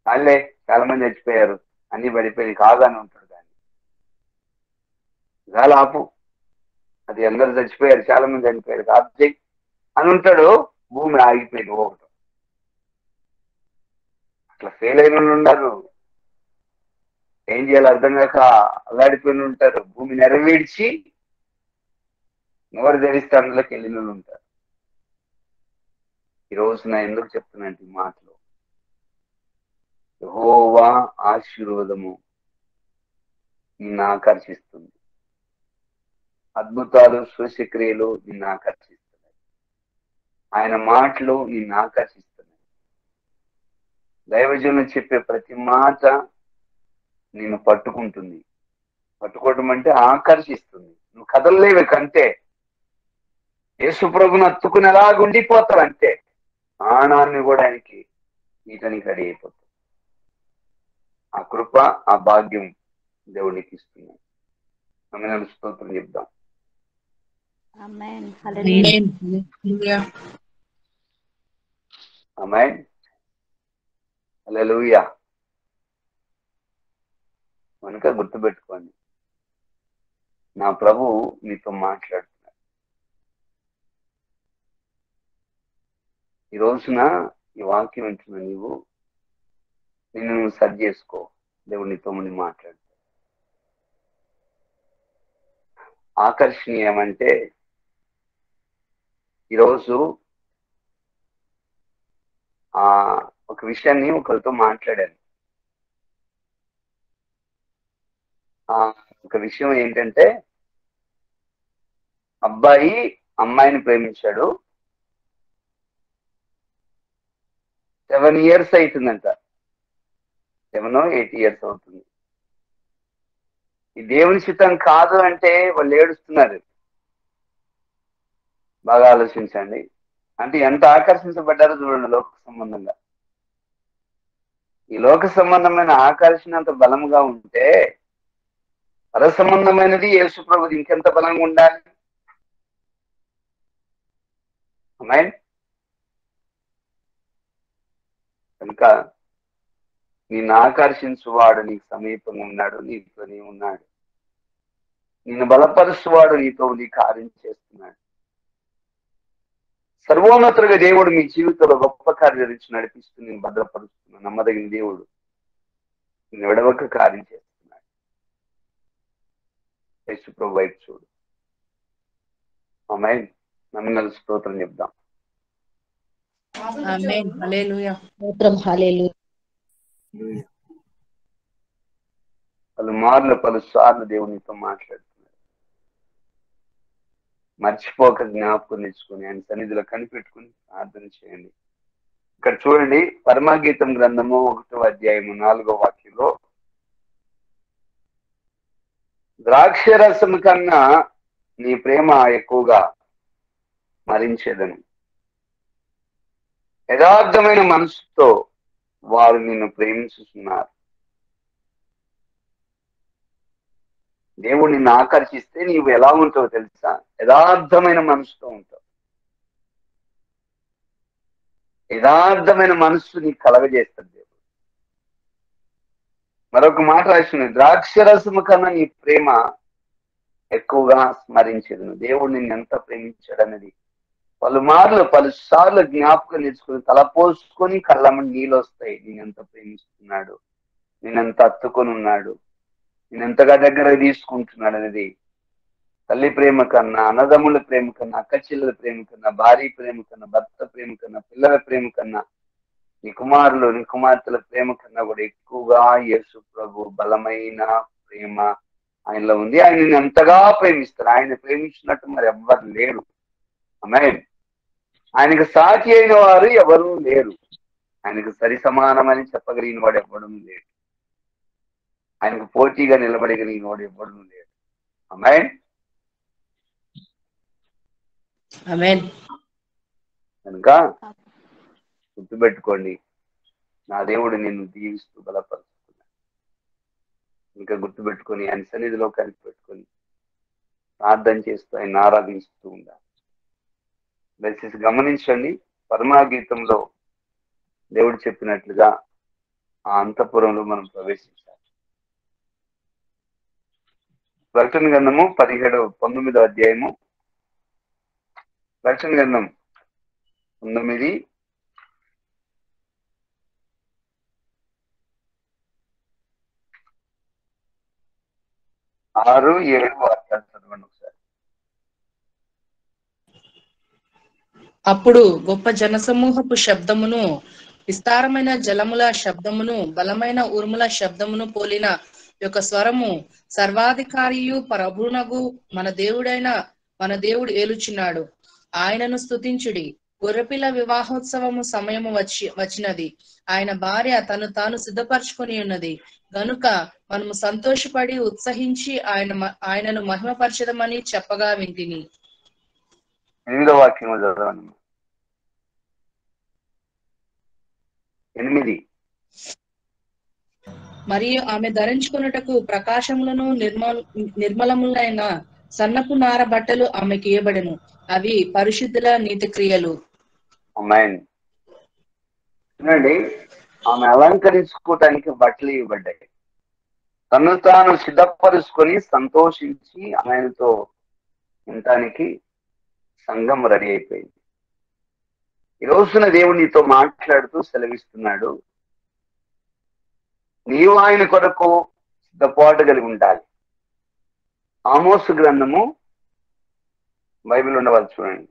వాళ్ళే చాలా మంది చచ్చిపోయారు, అన్ని పడిపోయి కాదని ఉంటాడు. దాన్ని చాలా ఆపు, అది అందరు చచ్చిపోయారు, చాలా మంది చనిపోయారు, ఆప్జెయ్ అని ఉంటాడు. భూమి ఆగిపోయింది ఒకటి. అట్లా ఫెయిల్ అయిన వాళ్ళు ఉన్నారు. ఏం చేయాలో అర్థం కాక అల్లాడిపోయిన ఉంటారు. భూమి నెరవేర్చి నోరు తెరిస్తే అందులోకి వెళ్ళిన వాళ్ళు ఉంటారు. ఈ రోజు నా ఎందుకు చెప్తున్నానంటే ఈ మాటలు, యెహోవా ఆశీర్వాదము నిన్ను ఆకర్షిస్తుంది. అద్భుతాలు, సూచక్రియలు నిన్ను ఆకర్షిస్తున్నాయి. ఆయన మాటలు నిన్ను ఆకర్షిస్తున్నాయి. దైవజనులు చెప్పే ప్రతి మాట నిన్ను పట్టుకుంటుంది. పట్టుకోవటం అంటే ఆకర్షిస్తుంది. నువ్వు కదలలేవు కంటే. యేసు ప్రభుని అత్తుకుని ఎలాగ ఉండిపోతావు అంతే. ప్రాణాన్ని కూడా ఆయనకి ఈటనికి రెడీ అయిపోతావు. ఆ కృప, ఆ భాగ్యం దేవుడికి ఇస్తున్నాం. మనం స్తోత్రం చెప్దాం. ఆమేన్. హల్లెలూయా. ఆమేన్. హల్లెలూయా. కనుక గుర్తుపెట్టుకోండి, నా ప్రభు నీతో మాట్లాడుతున్నాడు. ఈ రోజున ఈ వాక్యం వింటున్న నీవు నిన్ను నువ్వు సరి చేసుకో. దేవుడు నీతో ముందు మాట్లాడు. ఆకర్షణీయం అంటే ఈరోజు ఒక విషయాన్ని ఒకరితో మాట్లాడాను. ఒక విషయం ఏంటంటే, అబ్బాయి అమ్మాయిని ప్రేమించాడు. 7 years అవుతుందంట. 7 or 8 years అవుతుంది. ఈ దేవుని చిత్తం కాదు అంటే వాళ్ళు ఏడుస్తున్నారు. బాగా ఆలోచించండి. అంటే ఎంత ఆకర్షించబడ్డారో చూడండి లోక సంబంధంగా. ఈ లోక సంబంధమైన ఆకర్షణ అంత బలంగా ఉంటే పర సంబంధమైనది యేసు ప్రభుది ఇంకెంత బలంగా ఉండాలి. అమ్మాయి కనుక నిన్ను ఆకర్షించువాడు నీకు సమీపంగా ఉన్నాడు, నీతోనే ఉన్నాడు. నిన్ను బలపరుచువాడు నీతో నీ కార్యం చేస్తున్నాడు. సర్వోన్నతుడిగా దేవుడు మీ జీవితంలో గొప్ప కార్యాలు ఇచ్చి నడిపిస్తూ నేను భద్రపరుస్తున్నాను. నమ్మదగిన దేవుడు నిన్ను విడవక కార్యం చేస్తున్నాడు. యేసు ప్రభు వైపు చూడు. ఆమేన్. నమ్మిన స్తోత్రం చెప్దాం. ఆమేన్. హల్లెలూయా. స్తోత్రం. హల్లెలూయా. పలుసార్లు దేవునితో మాట్లాడుతున్నాడు. మర్చిపోక జ్ఞాపకం తెచ్చుకొని ఆయన సన్నిధిలో కనిపెట్టుకుని ప్రార్థన చేయండి. ఇక్కడ చూడండి, పరమగీతం గ్రంథము 1వ అధ్యాయము 4వ వాక్యంలో, ద్రాక్షరసం కన్నా నీ ప్రేమ ఎక్కువగా మరించేదను. యథార్థమైన మనసుతో వారు నిన్ను ప్రేమించుతున్నారు. దేవుడు నిన్ను ఆకర్షిస్తే నీవు ఎలా ఉంటావో తెలుసా? యథార్థమైన మనసుతో ఉంటావు. యథార్థమైన మనస్సు నీకు కలగజేస్తుంది దేవుడు. మరొక మాట రాసింది, ద్రాక్షరసము కన్నా నీ ప్రేమ ఎక్కువగా స్మరించేదను. దేవుడు నిన్ను ఎంత ప్రేమించాడన్నది పలుసార్లు జ్ఞాపకం తెచ్చుకొని తలపోసుకొని కళ్ళమ్మని నీళ్ళు వస్తాయి. నేనెంత ప్రేమిస్తున్నాడు, నేనెంత హత్తుకొని ఉన్నాడు, నేనెంతగా దగ్గర తీసుకుంటున్నాడు అనేది. తల్లి ప్రేమ కన్నా, అన్నదమ్ముల ప్రేమ కన్నా, అక్కచెల్లెల ప్రేమ కన్నా, భార్య ప్రేమ కన్నా, భర్త ప్రేమ కన్నా, పిల్లల ప్రేమ కన్నా, నీ కుమారులు నీ కుమార్తెల ప్రేమ కన్నా కూడా ఎక్కువగా యేసు ప్రభు బలమైన ప్రేమ ఆయనలో ఉంది. ఆయన ఎంతగా ప్రేమిస్తారు. ఆయన ప్రేమించినట్టు మరి ఎవ్వరు లేరు. ఆమేన్. ఆయనకు సాటి అయిన వారు ఎవరూ లేరు. ఆయనకు సరి సమానమని చెప్పగలిగిన వాడు ఎవ్వడూ లేడు. ఆయనకు పోటీగా నిలబడగలిగిన వాడు ఎవ్వడూ లేడు. ఆమేన్. ఆమేన్. కనుక గుర్తుపెట్టుకోండి, నా దేవుడు నిన్ను దీవిస్తూ బలపరుస్తున్నాడు. ఇంకా గుర్తుపెట్టుకొని ఆయన సన్నిధిలో కలిపి పెట్టుకొని ప్రార్థన చేస్తూ ఆయన ఆరాధిస్తూ ఉండాలి. దయచేసి గమనించండి, పరమగీతంలో దేవుడు చెప్పినట్లుగా ఆ అంతఃపురంలో మనం ప్రవేశించాలి. ప్రకటన గ్రంథము 19వ అధ్యాయము, ప్రకటన గ్రంథం 9, 6, 7 వాక్యాలు చదవండి ఒకసారి. అప్పుడు గొప్ప జనసమూహపు శబ్దమును, విస్తారమైన జలముల శబ్దమును, బలమైన ఉరుముల శబ్దమును పోలిన యొక్క స్వరము, సర్వాధికారియు ప్రభువునగు మన దేవుడు ఏలుచున్నాడు, ఆయనను స్తుతించుడి. గొర్రెపిల్ల వివాహోత్సవము సమయము వచ్చినది, ఆయన భార్య తను తాను సిద్ధపరచుకొని ఉన్నది గనుక మనము సంతోషపడి ఉత్సహించి ఆయనను మహిమపరచదమని చెప్పగా వింటిని. 8వ వాక్యం చదవండి. 8. మరియు ఆమె ధరించుకున్నటకు ప్రకాశములను నిర్మలములైన సన్నపు నార బట్టలు ఆమెకి ఇయ్యబడెను. అవి పరిశుద్ధుల నీతి క్రియలు. ఆమేన్. చూడండి, ఆమె అలంకరించుకోవటానికి బట్టలు ఇవ్వబడ్డాయి. తను తాను సిద్ధపరుచుకొని సంతోషించి ఆయనతో ఉండటానికి సంఘం రెడీ అయిపోయింది. ఈ రోజున దేవుడు నీతో మాట్లాడుతూ సెలవిస్తున్నాడు, నీవు ఆయన కొరకు సిద్ధపాటు కలిగి ఉండాలి. ఆమోసు గ్రంథము బైబిల్ ఉండవచ్చు చూడండి.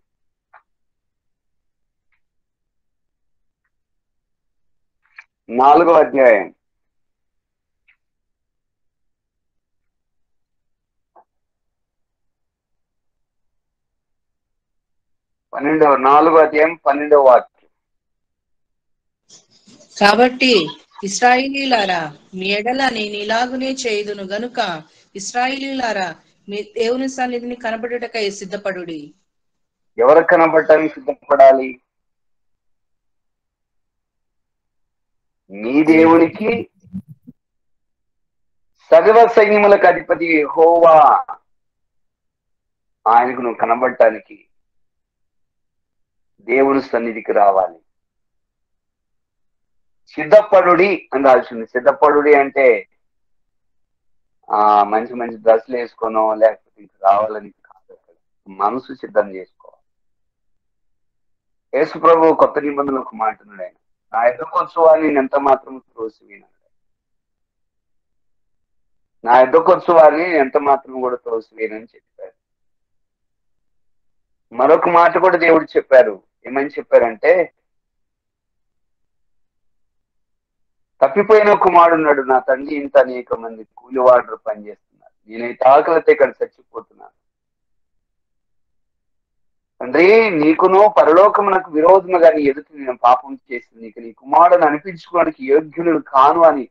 4వ అధ్యాయం 12వ వాక్యం. కాబట్టి ఇశ్రాయేలీయులారా, మీ ఎడల నేను ఇలాగునే చేయుదును గనుక ఇశ్రాయేలీయులారా, మీ దేవుని సన్నిధిని కనబడుటకై సిద్ధపడుడి. ఎవరు కనబడటానికి సిద్ధపడాలి? నీ దేవునికి, సర్వ సైన్యములకు అధిపతి యెహోవా ఆయనకు నువ్వు కనబడటానికి దేవుని సన్నిధికి రావాలి. సిద్ధపడుడి అని రాల్సింది. సిద్ధపడుడి అంటే మంచి మంచి డ్రెస్సులు వేసుకోనో లేకపోతే ఇంక రావాలని కాదు. మనసు సిద్ధం చేసుకోవాలి. యేసు ప్రభు కొత్త నిబంధనలు ఒక మాట ఉన్నాడు. ఆయన నా ఎద్దకొచ్చువాన్ని నేను ఎంత మాత్రం త్రోసివేయను. నా ఎద్దకొచ్చువాన్ని ఎంత మాత్రం కూడా త్రోసివేయనని చెప్పారు. మరొక మాట కూడా దేవుడు చెప్పారు. ఏమని చెప్పారంటే, తప్పిపోయిన కుమారుడున్నాడు, నా తండ్రి ఇంత అనేక మంది కూలివాడరు పనిచేస్తున్నారు, నేనైతే ఆకలితో ఇక్కడ చచ్చిపోతున్నాను. తండ్రి, నీకును పరలోకమునకు విరోధముగా నీ ఎదుట నేను పాపం చేసింది, నీకు నీ కుమారుడును అనిపించుకోవడానికి యోగ్యుడు కాను అని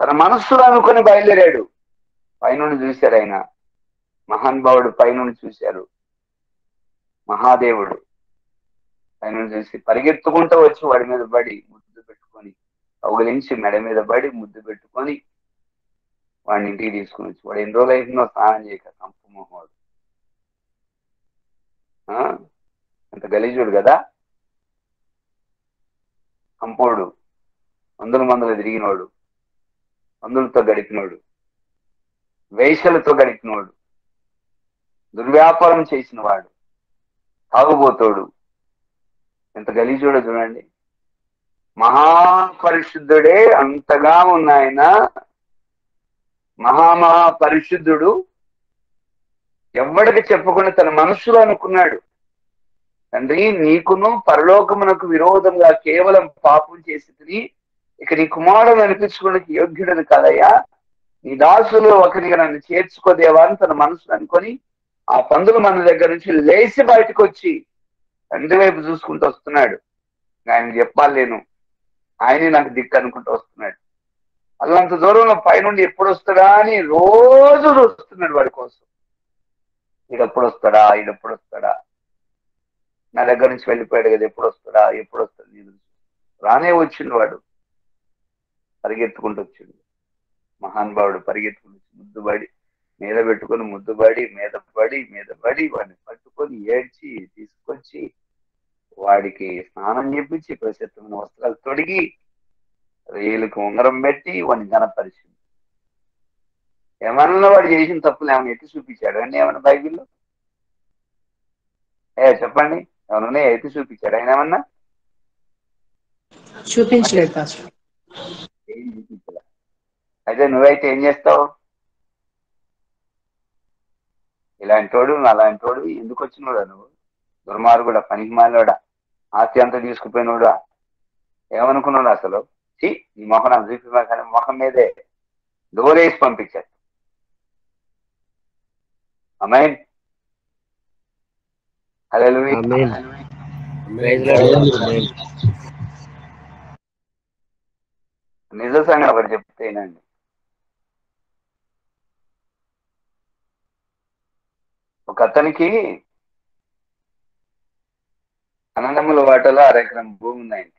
తన మనస్సులో అనుకుని బయలుదేరాడు. పైనుండి చూశారు ఆయన, మహానుభావుడు పైనుండి చూశారు. మహాదేవుడు పైనుండి చూసి పరిగెత్తుకుంటూ వచ్చి వాడి మీద పడి ముద్దు పెట్టుకొని, అవగలించి మెడ మీద పడి ముద్దు పెట్టుకొని వాడిని ఇంటికి తీసుకుని వచ్చి, వాడు ఎన్ని రోజులు అయిపోయిందో స్నానం చేయక కంపమోహోడు. అంత గలీజుడు కదా, కంపోడు, మందులు తిరిగినోడు, మందులతో గడిపినోడు, వేశ్యలతో గడిపినోడు, దుర్వ్యాపారం చేసిన వాడు, తాగుబోతోడు, ఎంత గలీజుడో చూడండి. మహాపరిశుద్ధుడే అంతగా ఉన్నాయన, మహాపరిశుద్ధుడు ఎవ్వడికి చెప్పకుండా తన మనస్సులో అనుకున్నాడు, తండ్రి, నీకును పరలోకమునకు విరోధంగా కేవలం పాపం చేసి తిని ఇక నీ కుమారుడు అనిపించుకోవడానికి యోగ్యుడని కదయ్యా, నీ దాసులు ఒకరిగా నన్ను చేర్చుకోదేవా అని తన మనసులో అనుకొని ఆ పందులు మన దగ్గర నుంచి లేచి బయటకు వచ్చి తండ్రి వైపు చూసుకుంటూ వస్తున్నాడు. ఆయన చెప్పాలి, నేను ఆయనే నాకు దిక్కు అనుకుంటూ వస్తున్నాడు. అల్లంత దూరంలో పైనుండి ఎప్పుడు వస్తాడా అని రోజు చూస్తున్నాడు వాడి కోసం. ఈడెప్పుడు వస్తాడా, ఈడెప్పుడు వస్తాడా, నా దగ్గర నుంచి వెళ్ళిపోయాడు కదా, ఎప్పుడు వస్తాడా, ఎప్పుడు వస్తాడు. నేను రానే వచ్చిండు వాడు, పరిగెత్తుకుంటూ వచ్చిండు. మహానుభావుడు పరిగెత్తుకుంటూ ముద్దుబడి మీద పెట్టుకొని, ముద్దుబడి మీద పడి వాడిని పట్టుకొని ఏడ్చి తీసుకొచ్చి వాడికి స్నానం చేపించి ప్రసిద్ధమైన వస్త్రాలు తొడిగి రేలుకు ఉంగరం పెట్టి వాడిని ఘనపరిచింది. ఏమన్నా వాడు చేసిన తప్పులు ఏమైనా ఎత్తి చూపించాడు అండి? ఏమన్నా బైబిల్లో చెప్పండి, ఏమన్నా ఎత్తి చూపించాడు ఆయన? ఏమన్నా చూపించలేదు. ఏం చూపించలే. అయితే నువ్వైతే ఏం చేస్తావు? ఇలాంటోడు అలాంటోడు ఎందుకు వచ్చినోడా నువ్వు? దుర్మార్గుడా, పనికి మాలోడా, ఆస్తి అంతా తీసుకుపోయినోడా, ఏమనుకున్నాడు అసలు? ఈ మొహం నాకు చూపి కానీ మొహం మీదే దూరేసి పంపించారు. ఆమేన్, హల్లెలూయా. నిజ సంగతి ఒకటి చెప్తేనండి, ఒక అతనికి అన్నదమ్ముల వాటలో 1/2 ఎకరం భూమి ఉందండి.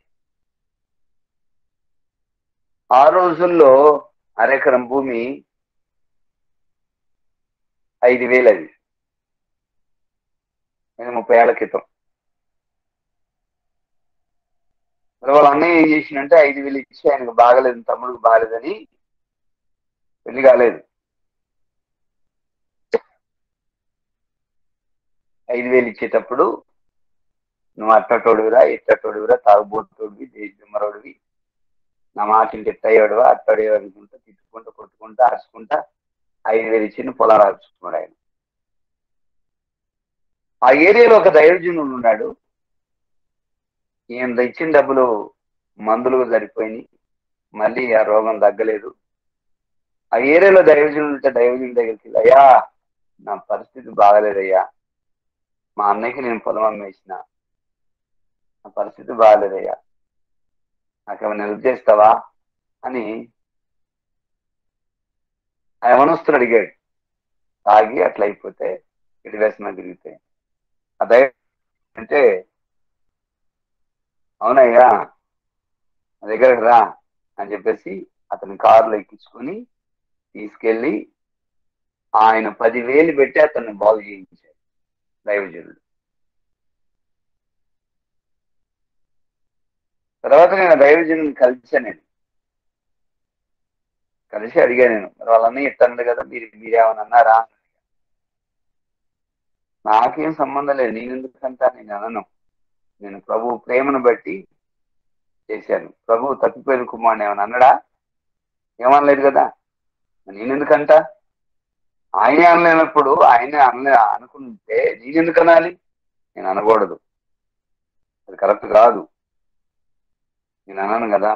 ఆ రోజుల్లో 1/2 ఎకరం భూమి 5,000 అది. నేను 30 ఏళ్ల క్రితం. వాళ్ళ అన్నయ్య ఏం చేసిందంటే 5,000 ఇచ్చి, ఆయనకు బాగలేదు, తమ్ముడికి బాగలేదని పెళ్లి కాలేదు, 5,000 ఇచ్చేటప్పుడు నువ్వు అట్టటోడువిరా, ఇట్టటోడువిరా, తాగుబోతుడివి, దేశమరోడివి, నా మాట ఇంటి ఎత్తయ్యోడువా, అట్టడేవి అనుకుంటూ ఆర్చుకుంటా 5,000 ఇచ్చిన పొలాలు ఆర్చుకున్నాడు ఆయన. ఆ ఏరియాలో ఒక దైవజనుడు ఉన్నాడు. ఈయన ఇచ్చిన డబ్బులు మందులు సరిపోయినాయి, మళ్ళీ ఆ రోగం తగ్గలేదు. ఆ ఏరియాలో దైవజనుడు ఉంటే దైవజనుడి దగ్గరికి వెళ్ళి, అయ్యా నా పరిస్థితి బాగలేదయ్యా, మా అన్నయ్యకి నేను పొలం అమ్మేసిన, నా పరిస్థితి బాగలేదయ్యా, నాకేమైనా హెల్ప్ చేస్తావా అని ఆ యవనస్తుడు అడిగాడు. తాగి అట్లా అయిపోతే ఇటు వేసిన తిరిగితే ఆ దైవ అంటే, అవునయ్యా నా దగ్గరకు రా అని చెప్పేసి అతని కారులో ఎక్కించుకొని తీసుకెళ్లి ఆయన 10,000 పెట్టి అతన్ని బాగు చేయించాడు దైవజనుడు. తర్వాత నేను దైవజనుడిని కలిసి అడిగా నేను, మరి వాళ్ళన్నీ ఇట్టండి కదా, మీరేమన్నా అన్నారా? నాకేం సంబంధం లేదు, నేను ఎందుకంటా, నేను అనను. నేను ప్రభు ప్రేమను బట్టి చేశాను. ప్రభు తప్పిపోయిన కుమారుని ఏమన్నా అన్నాడా? ఏమనలేదు కదా, నేనెందుకంట? ఆయనే అనలేనప్పుడు ఆయనే అనుకుంటే నేనెందుకు అనాలి? నేను అనకూడదు, అది కరెక్ట్ కాదు, నేను అనను కదా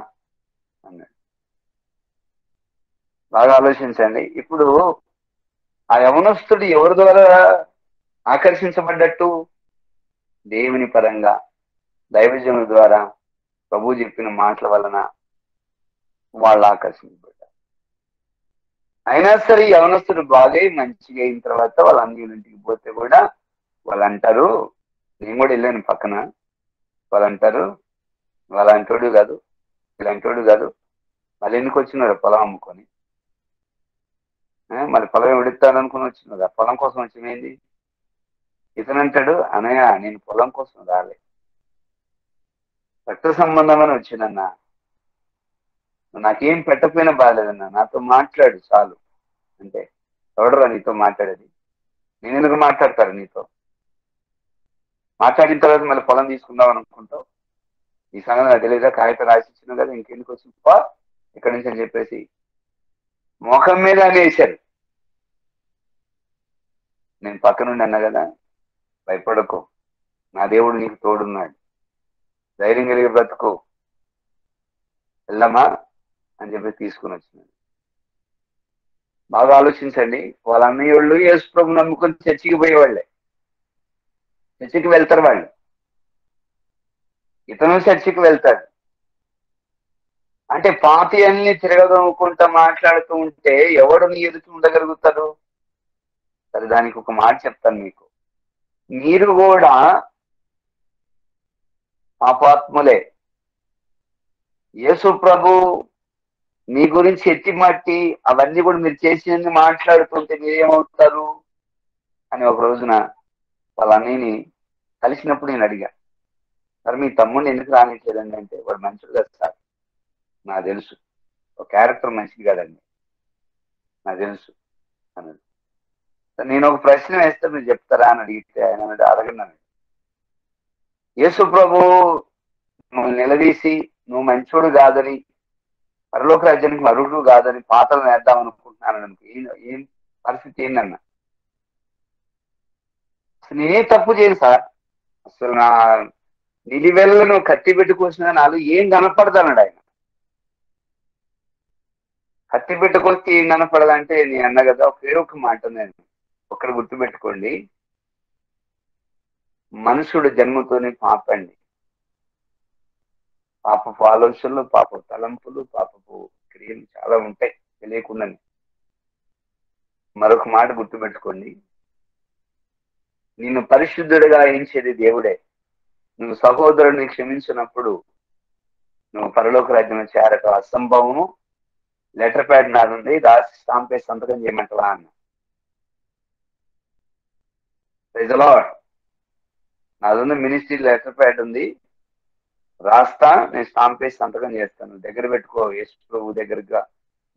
అన్నాడు. బాగా ఆలోచించండి. ఇప్పుడు ఆ యవనస్తుడు ఎవరి ద్వారా ఆకర్షించబడ్డట్టు? దేవుని పరంగా, దైవజనుల ద్వారా, ప్రభు చెప్పిన మాటల వలన వాళ్ళు ఆకర్షించబడ్డారు. అయినా సరే యవనస్తుడు బాగా మంచిగా అయిన తర్వాత వాళ్ళ అన్యులింటికి పోతే కూడా వాళ్ళు అంటారు, నేను కూడా వెళ్ళాను పక్కన, వాళ్ళు అంటారు వాళ్ళంటోడు కాదు, వీళ్ళంటోడు కాదు, మళ్ళీ ఎందుకు వచ్చినాడు పొలం అమ్ముకొని, మరి పొలం ఎవడిస్తాడు అనుకుని వచ్చినాడు, ఆ పొలం కోసం వచ్చింది. ఇతను అంటాడు, అనయ్య నేను పొలం కోసం రాలే, రక్త సంబంధమని వచ్చిందన్నా, నాకేం పెట్టకపోయినా బాగాలేదన్నా, నాతో మాట్లాడు చాలు. అంటే ఎవడరా నీతో మాట్లాడేది, నేను ఎందుకు మాట్లాడతారు నీతో? మాట్లాడిన తర్వాత మళ్ళీ పొలం తీసుకుందాం అనుకుంటావు, ఈ సంగతి నాకు తెలియదా, కాగితం రాసిచ్చిన కదా, ఇంకెందుకు వచ్చి ఇక్కడి నుంచి అని చెప్పేసి ముఖం మీద అనేసారు. నేను పక్క నుండి అన్నా కదా, భయపడకు, నా దేవుడు నీకు తోడున్నాడు, ధైర్యం కలిగి బ్రతుకు, వెళ్ళమ్మా అని చెప్పి తీసుకుని వచ్చినాడు. బాగా ఆలోచించండి. వాళ్ళ అన్నయ్యోళ్ళు యేసు ప్రభువుని నమ్ముకొని చర్చికి పోయేవాళ్ళే, చర్చికి వెళ్తారు వాళ్ళు, ఇతను చర్చికి వెళ్తాడు. అంటే పాతి అన్ని తిరగదనుకుంటా మాట్లాడుతూ ఉంటే ఎవడు నీ ఎదుటి ఉండగలుగుతాడు? సరే, దానికి ఒక మాట చెప్తాను మీకు. మీరు కూడా పాపాత్ములే. యేసు ప్రభు మీ గురించి ఎత్తి మట్టి అవన్నీ కూడా మీరు చేసి మాట్లాడుతుంటే మీరేమవుతారు అని ఒక రోజున వాళ్ళ అన్నయ్యని కలిసినప్పుడు నేను అడిగా, మరి మీ తమ్ముడిని ఎందుకు రానిచ్చేదండి అంటే, వాడు మంచిది కదా సార్, నాకు తెలుసు, ఒక క్యారెక్టర్ మంచిది కాదండి, నాకు తెలుసు అన్నాడు. నేను ఒక ప్రశ్న వేస్తే మీరు చెప్తారా అని అడిగితే ఆయన అడగన్నాను. యేసు ప్రభు నువ్వు నిలదీసి నువ్వు మంచోడు కాదని, పరలోక రాజ్యానికి అర్హుడు కాదని పాతలు వేద్దాం అనుకుంటున్నాను, ఏం పరిస్థితి ఏందన్నా? అసలు నేనే తప్పు చేయను సార్, అసలు నా నిలివెల్లను కత్తి పెట్టుకొచ్చిన నాలుగు ఏం కనపడతాడు ఆయన. కత్తి పెట్టుకొస్తే ఏం కనపడదంటే నేను అన్నా కదా, ఒకే ఒక మాట నేను ఒక్కడ గుర్తుపెట్టుకోండి, మనుషుడు జన్మతోనే పాపండి, పాపపు ఆలోచనలు, పాపపు తలంపులు, పాపపు క్రియలు చాలా ఉంటాయి తెలియకుండా. మరొక మాట గుర్తుపెట్టుకోండి, నిన్ను పరిశుద్ధుడిగా ఎంచేది దేవుడే. నువ్వు సహోదరుడిని క్షమించినప్పుడు నువ్వు పరలోక రాజ్యంలో చేరటం అసంభవము. లెటర్ ప్యాడ్ నాదుంది, రాసి స్టాంపే సంతకం చేయమంటవా అన్న. నాదుంది మినిస్ట్రీ లెటర్ ప్యాడ్ ఉంది, రాస్తా, నేను స్టాంపే సంతకం చేస్తాను, దగ్గర పెట్టుకో, యేసు ప్రభు దగ్గరగా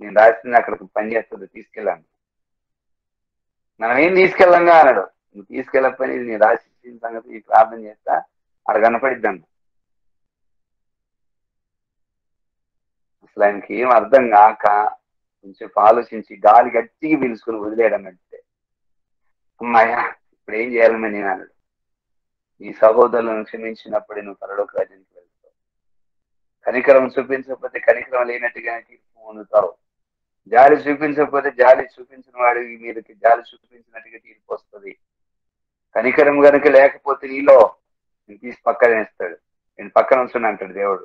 నేను రాసింది అక్కడికి పని చేస్తుంది, తీసుకెళ్ళాను. మనం ఏం తీసుకెళ్ళంగా అన్నాడు. నువ్వు తీసుకెళ్ళకపోయినా ఇది నేను రాసిన సంగతి ప్రార్థన చేస్తా, అక్కడ కనపడిద్దాను. అసలు ఆయనకి ఏం అర్థం కాక కొంచెం ఆలోచించి గాలి గట్టిగా పీల్చుకుని వదిలేయడం అంటే అమ్మాయ్యా ఇప్పుడు ఏం చేయాలని నేను అన్నాడు. ఈ సహోదరులను క్షమించినప్పుడే నువ్వు పరలోక రాజ్యానికి వెళ్తావు. కనికరం చూపించకపోతే కనికరం లేనట్టుగా తీర్పు పొందుతావు. జాలి చూపించకపోతే జాలి చూపించిన వాడి మీదకి జాలి చూపించినట్టుగా తీర్పు వస్తుంది. కనికరం కనుక లేకపోతే నీలో నేను తీసి పక్కన వేస్తాడు. నేను పక్కన ఉంచుని అంటాడు దేవుడు.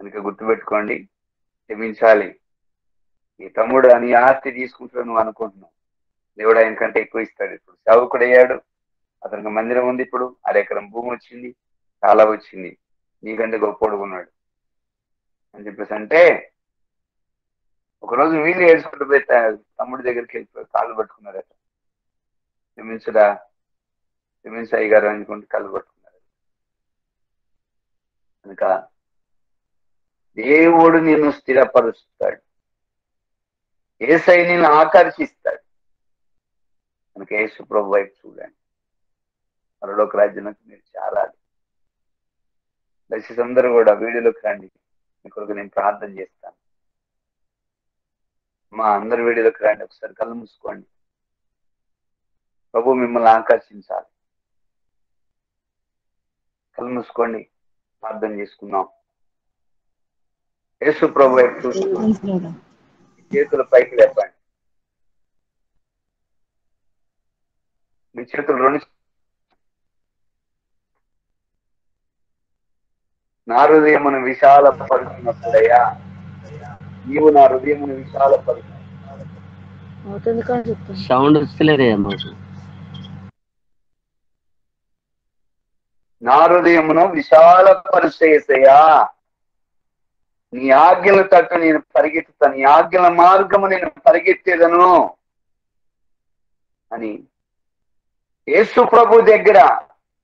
కనుక గుర్తుపెట్టుకోండి, క్షమించాలి. నీ తమ్ముడు అని ఆస్తి తీసుకుంటాడు నువ్వు అనుకుంటున్నావు, దేవుడు ఆయన కంటే ఎక్కువ ఇస్తాడు. ఇప్పుడు సేవకుడు అయ్యాడు, అతనికి మందిరం ఉంది, ఇప్పుడు 1 ఎకరం భూమి వచ్చింది, చాలా వచ్చింది, నీకంటే గొప్పోడు ఉన్నాడు అని చెప్పేసి అంటే ఒకరోజు వీళ్ళు ఏడ్చుకుంటూ పోయి తమ్ముడి దగ్గరికి వెళ్ళిపోయి కాళ్ళు పట్టుకున్నారట. క్షమించడా, క్షమించాయి గారు అనుకుంటే కాళ్ళు పట్టుకున్నారు. కనుక దేవుడు నిన్ను స్థిరపరుస్తాడు, యేసయ్య నిన్ను ఆకర్షిస్తాడు. కనుక యేసు ప్రభు వైపు చూడండి, పరలోక రాజ్యానికి మీరు చేరాలి. దయచేసి అందరూ కూడా వీడియోలోకి రండి, మీ కొరకు నేను ప్రార్థన చేస్తాను. మా అందరి వీడియోలోకి రండి, ఒకసారి కళ్ళు మూసుకోండి. ప్రభు మిమ్మల్ని ఆకర్షించాలి. కళ్ళు మూసుకోండి, ప్రార్థన చేసుకుందాం. యేసు ప్రభు వైపు చూస్తున్నాం, చేతుల పైకి లేపండి. మీ చేతులు 2 నా హృదయమును విశాలపరుచున్నప్పుడయ్యా, నీవు నా హృదయమును విశాలపరుచు. సౌండ్ వస్తలేదే నా హృదయమును విశాలపరుచేసయ్యా, నీ ఆజ్ఞల తట్టు నేను పరిగెత్తుతాను, నీ ఆజ్ఞల మార్గము నేను పరిగెత్తేదను అని యేసు ప్రభు దగ్గర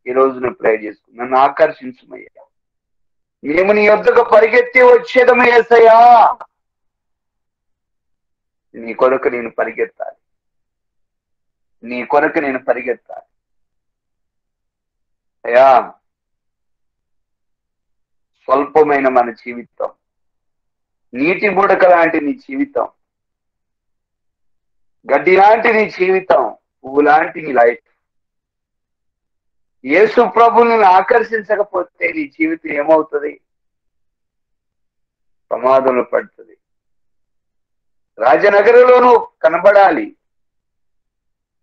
ఈ రోజు నేను ప్రే చేసుకున్నాను. నన్ను ఆకర్షించుమయ్యా, మేము నీ యొద్దకు పరిగెత్తి వచ్చేదము యేసయ్యా, నీ కొరకు నేను పరిగెత్తాలి, నీ కొరకు నేను పరిగెత్తాలి. అయ్యా, స్వల్పమైన మన జీవితం, నీటి బుడక లాంటి నీ జీవితం, గడ్డి లాంటి నీ జీవితం, పువ్వు లాంటి నీ లైఫ్. యేసు ప్రభుని ఆకర్షించకపోతే నీ జీవితం ఏమవుతుంది? ప్రమాదంలో పడుతుంది. రాజనగరంలోనూ కనబడాలి,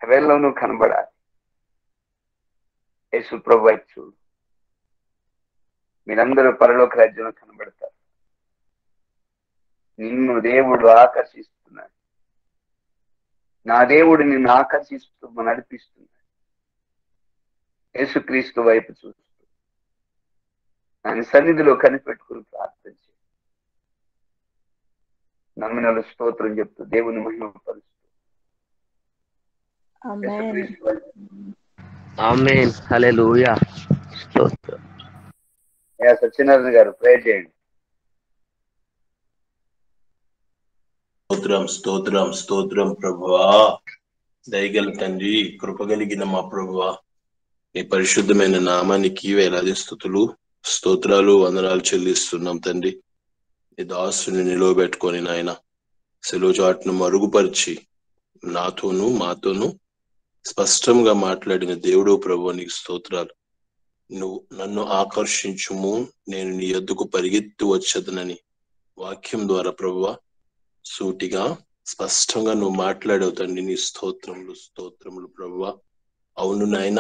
హెవెన్లోనూ కనబడాలి. యేసు ప్రభు వైపు చూడు, మీరందరూ పరలోక రాజ్యంలో కనబడతారు. నిన్ను దేవుడు ఆకర్షిస్తున్నాడు, నా దేవుడు నిన్ను ఆకర్షిస్తూ నడిపిస్తున్నాడు. యేసుక్రీస్తు వైపు చూస్తూ ఆయన సన్నిధిలో కనిపెట్టుకుని ప్రార్థన చేయి. నమ్మినలు స్తోత్రం చెప్తూ దేవుని మహిమపరుస్తూ ఆమేన్, హల్లెలూయా, స్తోత్రం. సత్యనారాయణ గారు ప్రే చేయండి. స్తోత్రం స్తోత్రం స్తోత్రం ప్రభువా, దయగల తండ్రి, కృపగలిగిన మా ప్రభువా, నీ పరిశుద్ధమైన నామానికి వేలాది స్తుతులు స్తోత్రాలు వందనాలు చెల్లిస్తున్నాం తండ్రి. నీ దాసుని నిలవబెట్టుకొని నాయన సెలవు చాటును మరుగుపరిచి నాతోనూ మాతోనూ స్పష్టంగా మాట్లాడిన దేవుడు ప్రభువా, నీకు స్తోత్రాలు. నువ్వు నన్ను ఆకర్షించుము, నేను నీ యొద్దకు పరిగెత్తి వచ్చేదనని వాక్యం ద్వారా ప్రభువా సూటిగా స్పష్టంగా నువ్వు మాట్లాడావు తండ్రి. నీ స్తోత్రములు స్తోత్రములు ప్రభువా. అవును నాయన,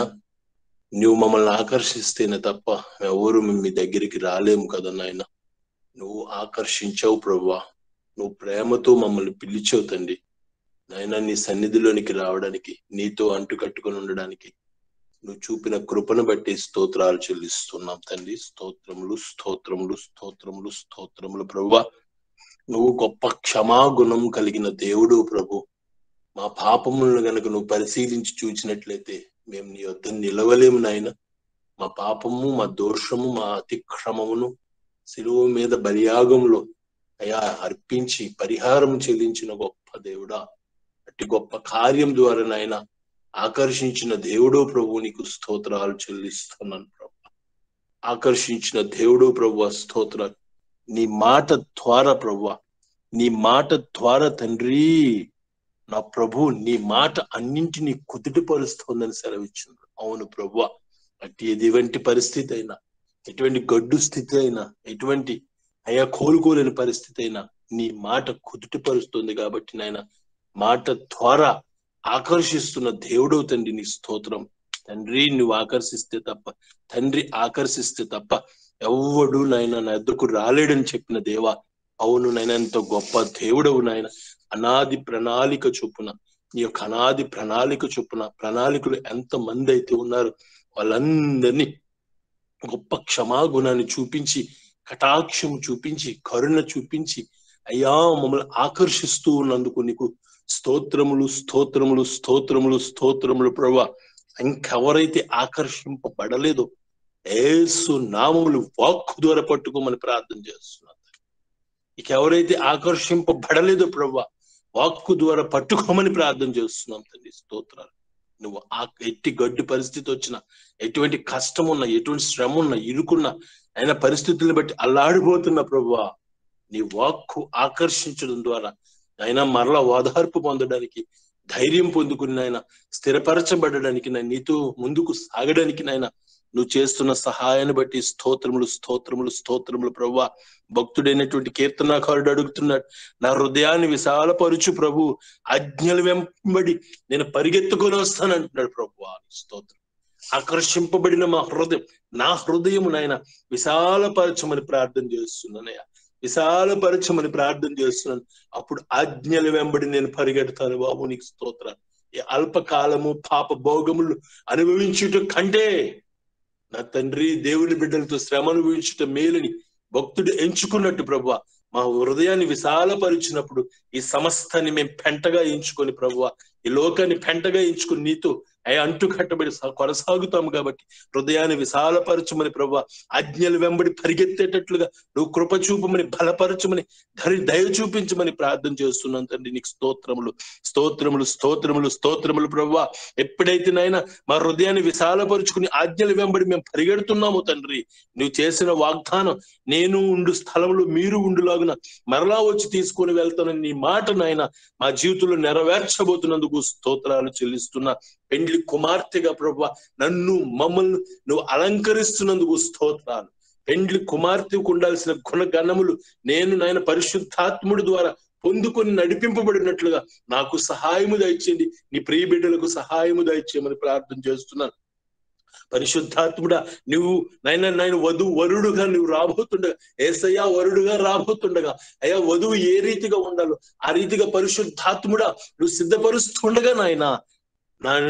నువ్వు మమ్మల్ని ఆకర్షిస్తేనే తప్ప ఎవరు మీ దగ్గరికి రాలేము కదా నాయన. నువ్వు ఆకర్షించావు ప్రభువా, నువ్వు ప్రేమతో మమ్మల్ని పిలిచావు తండ్రి నాయన. నీ సన్నిధిలోనికి రావడానికి, నీతో అంటు కట్టుకొని ఉండడానికి నువ్వు చూపిన కృపను బట్టి స్తోత్రాలు చెల్లిస్తున్నాం తండ్రి. స్తోత్రములు స్తోత్రములు స్తోత్రములు స్తోత్రములు ప్రభువా. నువ్వు గొప్ప క్షమాగుణం కలిగిన దేవుడు ప్రభు. మా పాపములను గనుక నువ్వు పరిశీలించి చూచినట్లయితే మేము నీ వద్ద నిలవలేము నాయన. మా పాపము, మా దోషము, మా అతిక్రమమును శిలువ మీద బలియాగంలో అయా అర్పించి పరిహారం చెల్లించిన గొప్ప దేవుడా, అట్టి గొప్ప కార్యం ద్వారా నాయన ఆకర్షించిన దేవుడు ప్రభు, నీకు స్తోత్రాలు చెల్లిస్తున్నాను ప్రభు. ఆకర్షించిన దేవుడు ప్రభు స్తోత్రాలు. నీ మాట ద్వారా ప్రభు, నీ మాట ద్వారా తండ్రి నా ప్రభు నీ మాట అన్నింటినీ కుదుటపరుస్తోందని సెలవిచ్చింది. అవును ప్రభువా, అట్టి ఎటువంటి పరిస్థితి అయినా, ఎటువంటి గడ్డు స్థితి అయినా, ఎటువంటి అయ్యా కోలుకోలేని పరిస్థితి అయినా నీ మాట కుదుటపరుస్తుంది కాబట్టి నాయన మాట ద్వారా ఆకర్షిస్తున్న దేవుడవు తండ్రి నీ స్తోత్రం. తండ్రి నువ్వు ఆకర్షిస్తే తప్ప, తండ్రి ఆకర్షిస్తే తప్ప ఎవడు నాయన నా ఎద్దకు రాలేడని చెప్పిన దేవా, అవును నాయన ఎంతో గొప్ప దేవుడవు నాయన. అనాది ప్రణాళిక చొప్పున, నీ యొక్క అనాది ప్రణాళిక చొప్పున ప్రణాళికలు ఎంత మంది అయితే ఉన్నారు వాళ్ళందరినీ గొప్ప క్షమాగుణాన్ని చూపించి, కటాక్షము చూపించి, కరుణ చూపించి అయ్యా మమ్మల్ని ఆకర్షిస్తూ ఉన్నందుకు నీకు స్తోత్రములు స్తోత్రములు స్తోత్రములు స్తోత్రములు ప్రభువా. ఇంకెవరైతే ఆకర్షింపబడలేదో యేసు నామములు వాక్కు ద్వారా పట్టుకోమని ప్రార్థన చేస్తున్నాను. ఇంకెవరైతే ఆకర్షింపబడలేదో ప్రభువా వాక్కు ద్వారా పట్టుకోమని ప్రార్థన చేస్తున్నాం తండ్రి. స్తోత్రాలు. నువ్వు ఎట్టి గడ్డు పరిస్థితి వచ్చినా, ఎటువంటి కష్టం ఉన్నా, ఎటువంటి శ్రమ ఉన్నా, ఇరుకున్నా అయినా పరిస్థితులను బట్టి అల్లాడిపోతున్న ప్రభువా నీ వాక్కు ఆకర్షించడం ద్వారా ఆయన మరలా ఓదార్పు పొందడానికి, ధైర్యం పొందుకుని నాయన స్థిరపరచబడడానికి, నీతో ముందుకు సాగడానికి నాయన నువ్వు చేస్తున్న సహాయాన్ని బట్టి స్తోత్రములు స్తోత్రములు స్తోత్రములు ప్రభువా. భక్తుడైనటువంటి కీర్తనాకారుడు అడుగుతున్నాడు, నా హృదయాన్ని విశాలపరుచు ప్రభు, ఆజ్ఞలు వెంబడి నేను పరిగెత్తుకొని వస్తాను అంటున్నాడు ప్రభువా. స్తోత్రం. ఆకర్షింపబడిన మా హృదయం, నా హృదయం నాయన విశాలపరచమని ప్రార్థన చేస్తున్నానయ్యా, విశాలపరచమని ప్రార్థన చేస్తున్నాను. అప్పుడు ఆజ్ఞలు వెంబడి నేను పరిగెడతాను బాబు. నీకు స్తోత్రాలు. ఈ అల్పకాలము పాప భోగములు అనుభవించుట కంటే నా తండ్రి దేవుని బిడ్డలతో శ్రమ అనుభవించుట మేలని భక్తుడు ఎంచుకున్నట్టు ప్రభువా మా హృదయాన్ని విశాలపరిచినప్పుడు ఈ సమస్తాన్ని మేము పెంటగా ఎంచుకొని ప్రభువా, ఈ లోకాన్ని పెంటగా ఎంచుకొని నీతో అంటు కట్టబడి కొనసాగుతాము. కాబట్టి హృదయాన్ని విశాలపరచమని ప్రభువా, ఆజ్ఞలు వెంబడి పరిగెత్తేటట్లుగా నువ్వు కృప చూపమని, బలపరచమని, దయ చూపించమని ప్రార్థన చేస్తున్నాను తండ్రి. నీకు స్తోత్రములు స్తోత్రములు స్తోత్రములు స్తోత్రములు ప్రభువా. ఎప్పుడైతే నాయన మా హృదయాన్ని విశాలపరుచుకుని ఆజ్ఞలు వెంబడి మేము పరిగెడుతున్నాము తండ్రి, నువ్వు చేసిన వాగ్దానం నేను ఉండు స్థలములు మీరు ఉండులాగున మరలా వచ్చి తీసుకొని వెళ్తానని నీ మాట నాయన మా జీవితంలో నెరవేర్చబోతున్నందుకు స్తోత్రాలు చెల్లిస్తున్నా. పెండ్లి కుమార్తెగా ప్రభువా నన్ను మమ్మల్ని నువ్వు అలంకరిస్తున్నందుకు స్తోత్రాలు. పెండ్లి కుమార్తెకు ఉండాల్సిన గుణగణములు నేను నాయన పరిశుద్ధాత్ముడి ద్వారా పొందుకొని నడిపింపబడినట్లుగా నాకు సహాయము దయచేయండి, నీ ప్రియ బిడ్డలకు సహాయము దయచేయమని ప్రార్థన చేస్తున్నాను. పరిశుద్ధాత్ముడా నువ్వు నాయన వరుడుగా నువ్వు రాబోతుండగా, యేసయ్యా వరుడుగా రాబోతుండగా అయ్యా వధువు ఏ రీతిగా ఉండాలో ఆ రీతిగా పరిశుద్ధాత్ముడా నువ్వు సిద్ధపరుస్తుండగా నాయన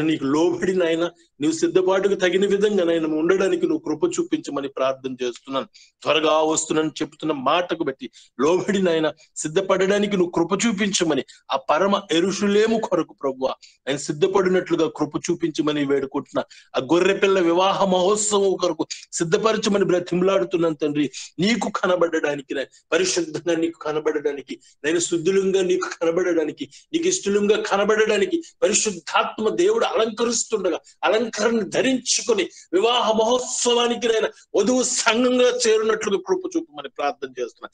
నీకు లోబడి నాయన నువ్వు సిద్ధపాటుకు తగిన విధంగా నాయన ఉండడానికి నువ్వు కృప చూపించమని ప్రార్థన చేస్తున్నాను. త్వరగా వస్తున్నాను చెప్తున్న మాటకు బట్టి లోబడి నాయన సిద్ధపడడానికి నువ్వు కృప చూపించమని, ఆ పరమ యెరూషలేము కొరకు ప్రభువా ఆయన సిద్ధపడినట్లుగా కృప చూపించమని వేడుకుంటున్నా. ఆ గొర్రె పిల్ల వివాహ మహోత్సవం కొరకు సిద్ధపరచమని బ్రతిమలాడుతున్నాను తండ్రి. నీకు కనబడడానికి, పరిశుద్ధంగా నీకు కనబడడానికి, నేను శుద్ధులంగా నీకు కనబడడానికి, నీకు ఇష్టలుగా కనబడడానికి పరిశుద్ధాత్మ దేవుడు అలంకరిస్తుండగా అలంకరణ ధరించుకొని వివాహ మహోత్సవానికి నేను వధువు సంఘంగా చేరినట్లుగా కృప చూపమని ప్రార్థన చేస్తున్నా.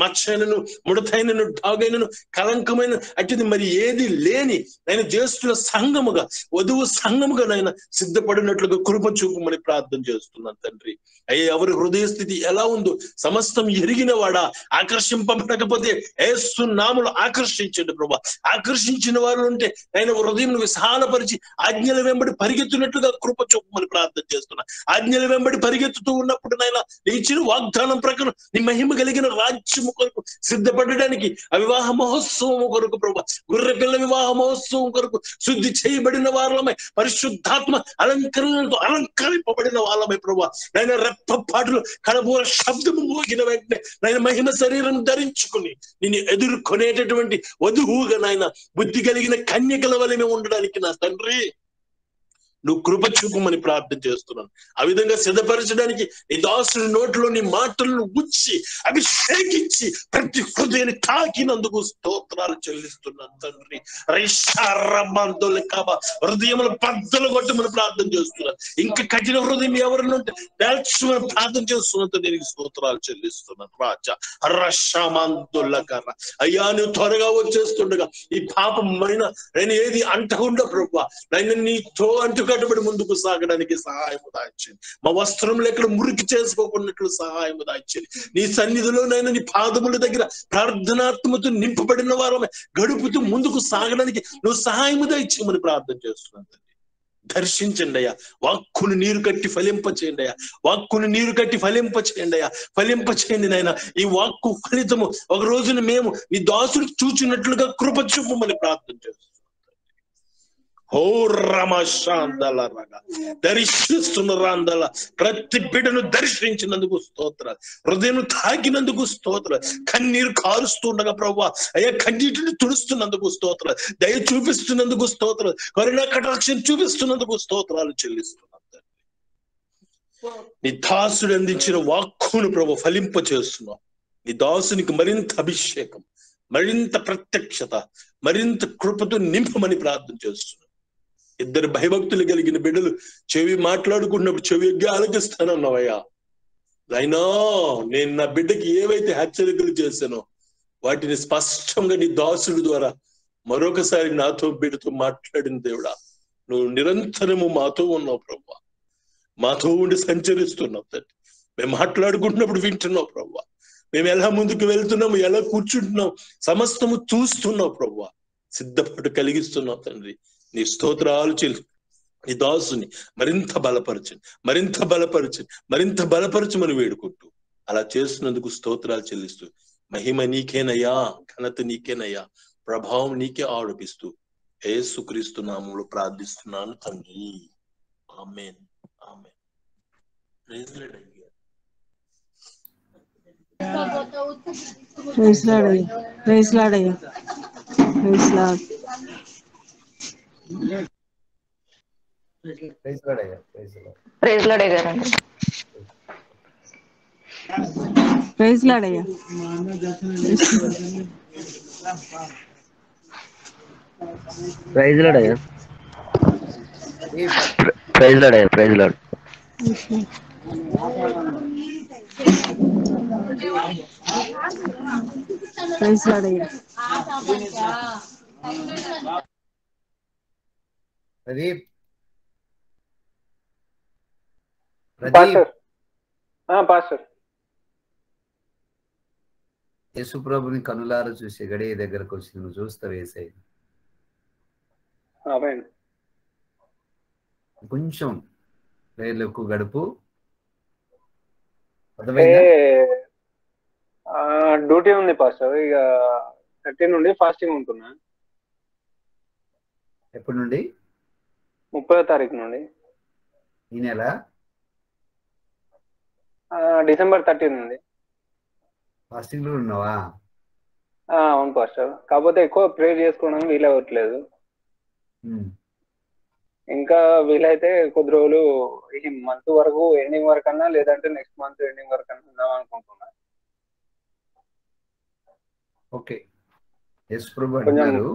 మచ్చైనను ముడతైనను డాగైనను కలంకమైన అటుది మరి ఏది లేని నేను చేస్తున్న సంఘముగా వధువు సంఘముగా నేను సిద్ధపడినట్లుగా కృప చూపమని ప్రార్థన చేస్తున్నాను తండ్రి. అయ్యే ఎవరి హృదయ స్థితి ఎలా ఉందో సమస్తం ఎరిగిన వాడా, ఆకర్షింపబడకపోతే యేసు నామములో ఆకర్షించండి ప్రభా. ఆకర్షించిన వారు ఉంటే ఆయన హృదయం విశాలపరిచి ఆజ్ఞల వెంబడి పరిగెత్తున్నట్లుగా కృప చూపమని ప్రార్థన చేస్తున్నా. ఆజ్ఞల వెంబడి పరిగెత్తుతూ ఉన్నప్పుడు నాయన నీ ఇచ్చిన వాగ్దానం ప్రకారం నీ మహిమ కలిగిన రాజ్యము కొరకు సిద్ధపడడానికి, ఆ వివాహ మహోత్సవం కొరకు ప్రభా, గొర్రె పిల్ల వివాహ మహోత్సవం కొరకు శుద్ధి చేయబడిన వారమై పరిశుద్ధాత్మ అలంకరణతో అలంకరింపబడిన వాళ్ళమై ప్రభా నేను రెప్పపాటులు కడబోర శబ్దము మోగిన వెంటనే నేను మహిమ శరీరం ధరించుకుని నిన్ను ఎదుర్కొనేటటువంటి వధువుగా నాయన బుద్ధి కలిగిన కన్యకల వలె ఉండడానికి నా తండ్రి నువ్వు కృప చూపమని ప్రార్థన చేస్తున్నాను. ఆ విధంగా సిద్ధపరచడానికి నీ దాసుని నోట్లో నీ మాటలను ఉచ్చి అభిషేకించి ప్రతి హృదయాన్ని తాకినందుకు స్తోత్రాలు చెల్లిస్తున్నాను తండ్రి. హృదయములు బద్దలు కొట్టమని ప్రార్థన చేస్తున్నాను. ఇంకా కఠిన హృదయం ఎవరిని ఉంటే దాల్చమని ప్రార్థన చేస్తున్నాను. నేను స్తోత్రాలు చెల్లిస్తున్నాను రాజా. రషామంతులకర్ర అయ్యా, నువ్వు త్వరగా వచ్చేస్తుండగా ఈ పాపమైన నేను ఏది అంటకుండా ప్రభువా నన్ను నీతో అంటుకట్టుబడి ముందుకు సాగడానికి సహాయం దాయించండి. మా వస్త్రంలో ఎక్కడ మురికి చేసుకోకున్నట్లు సహాయం దాయించండి. నీ సన్నిధిలో నైనా నీ పాదముల దగ్గర ప్రార్థనాత్మతో నింపబడిన వారమే గడుపుతూ ముందుకు సాగడానికి నువ్వు సహాయం దాయించమని ప్రార్థన చేస్తున్నాను. దర్శించండి అయ్యా, వాక్కును నీరు కట్టి ఫలింపచేయండి అయ్యా, వాక్కును నీరు కట్టి ఫలింపచేయండి అయ్యా, ఫలింపచేయండి నాయన. ఈ వాక్కు ఫలితము ఒక రోజున మేము నీ దాసులు చూచినట్లుగా కృప చూపమని ప్రార్థన చేస్తున్నాం. ఓ రమశాందల దర్శిస్తున్న రాందల ప్రతి బిడ్డను దర్శించినందుకు స్తోత్రాలు, హృదయం తాకినందుకు స్తోత్రాలు, కన్నీరు కారుస్తుండగా ప్రభువా అయ్యా కన్నీటిని తుడుస్తున్నందుకు స్తోత్రాలు, దయ చూపిస్తున్నందుకు స్తోత్రాలు, కరుణా కటాక్షం చూపిస్తున్నందుకు స్తోత్రాలు చెల్లిస్తున్నాను. నీ దాసుడు అందించిన వాక్కును ప్రభు ఫలింప చేస్తున్నావు. నీ దాసునికి మరింత అభిషేకం, మరింత ప్రత్యక్షత, మరింత కృపతో నింపమని ప్రార్థన చేస్తున్నాను. ఇద్దరు భయభక్తులు కలిగిన బిడ్డలు చెవి మాట్లాడుకున్నప్పుడు చెవి ఎగ్గి ఆలకిస్తానన్నావయ్యా. అయినా నేను నా బిడ్డకి ఏవైతే హెచ్చరికలు చేశానో వాటిని స్పష్టంగా నీ దాసుడి ద్వారా మరొకసారి నాతో బిడ్డతో మాట్లాడిన దేవుడా, నువ్వు నిరంతరము మాతో ఉన్నావు ప్రభువా, మాతో ఉండి సంచరిస్తున్నావు తండ్రి. మేము మాట్లాడుకుంటున్నప్పుడు వింటున్నావు ప్రభువా, మేము ఎలా ముందుకు వెళ్తున్నాము, ఎలా కూర్చుంటున్నాం, సమస్తము చూస్తున్నావు ప్రభువా, సిద్ధపాటు కలిగిస్తున్నావు తండ్రి. నీ స్తోత్రాలు చెల్లి నీ దాసుని మరింత బలపరచండి, మరింత బలపరచండి, మరింత బలపరచమని వేడుకుంటూ అలా చేస్తున్నందుకు స్తోత్రాలు చెల్లిస్తూ మహిమ నీకేనయ్యా, ఘనత నీకేనయ్యా, ప్రభావం నీకే ఆరోపిస్తూ యేసుక్రీస్తు నామములో ప్రార్థిస్తున్నాను తండ్రి. ఆమేన్, ఆమేన్. Praise the lord. Praise lord అయ్యా, ప్రైజ్ లార్డ్ అయ్యా, ప్రైజ్ లార్డ్. ప్రైజ్ లార్డ్ అయ్యా, ప్రైజ్ లార్డ్. ప్రైజ్ లార్డ్ గారండి. ప్రైజ్ లార్డ్ అయ్యా. ప్రైజ్ లార్డ్ అయ్యా, ప్రైజ్ లార్డ్ అయ్యా, ప్రైజ్ లార్డ్. ప్రైజ్ లార్డ్ అయ్యా. ప్రదీప్ పాస్టర్ యేసు ప్రభుని కనులారా చూసి గడియ దగ్గరకు వచ్చి నువ్వు చూస్తావు యేసయ్య. కొంచెం ప్రేయర్లు ఎక్కువ గడుపు. డ్యూటీ ఉంది పాస్టర్, ఇక 30 నుండి ఫాస్టింగ్ ఉంటున్నా. ఎప్పటి నుండి? 30వ తారీఖు నుండి. ఈ నెల డిసెంబర్ 30 నుండి ఫాస్టింగ్ లో ఉన్నావా? అవును పాస్టర్, కాకపోతే ఎక్కువ ప్రే చేసుకోవడం వీలవ్వట్లేదు. ఇంకా వీలైతే కొద్ది రోజులు ఈ మంత్ వరకు ఎండింగ్ వరకు అన్నా, లేదంటే నెక్స్ట్ మంత్ ఎండింగ్ వరకు అన్నా ఉందాం అనుకుంటున్నా. ఓకే. యేసు ప్రభు అంటున్నారు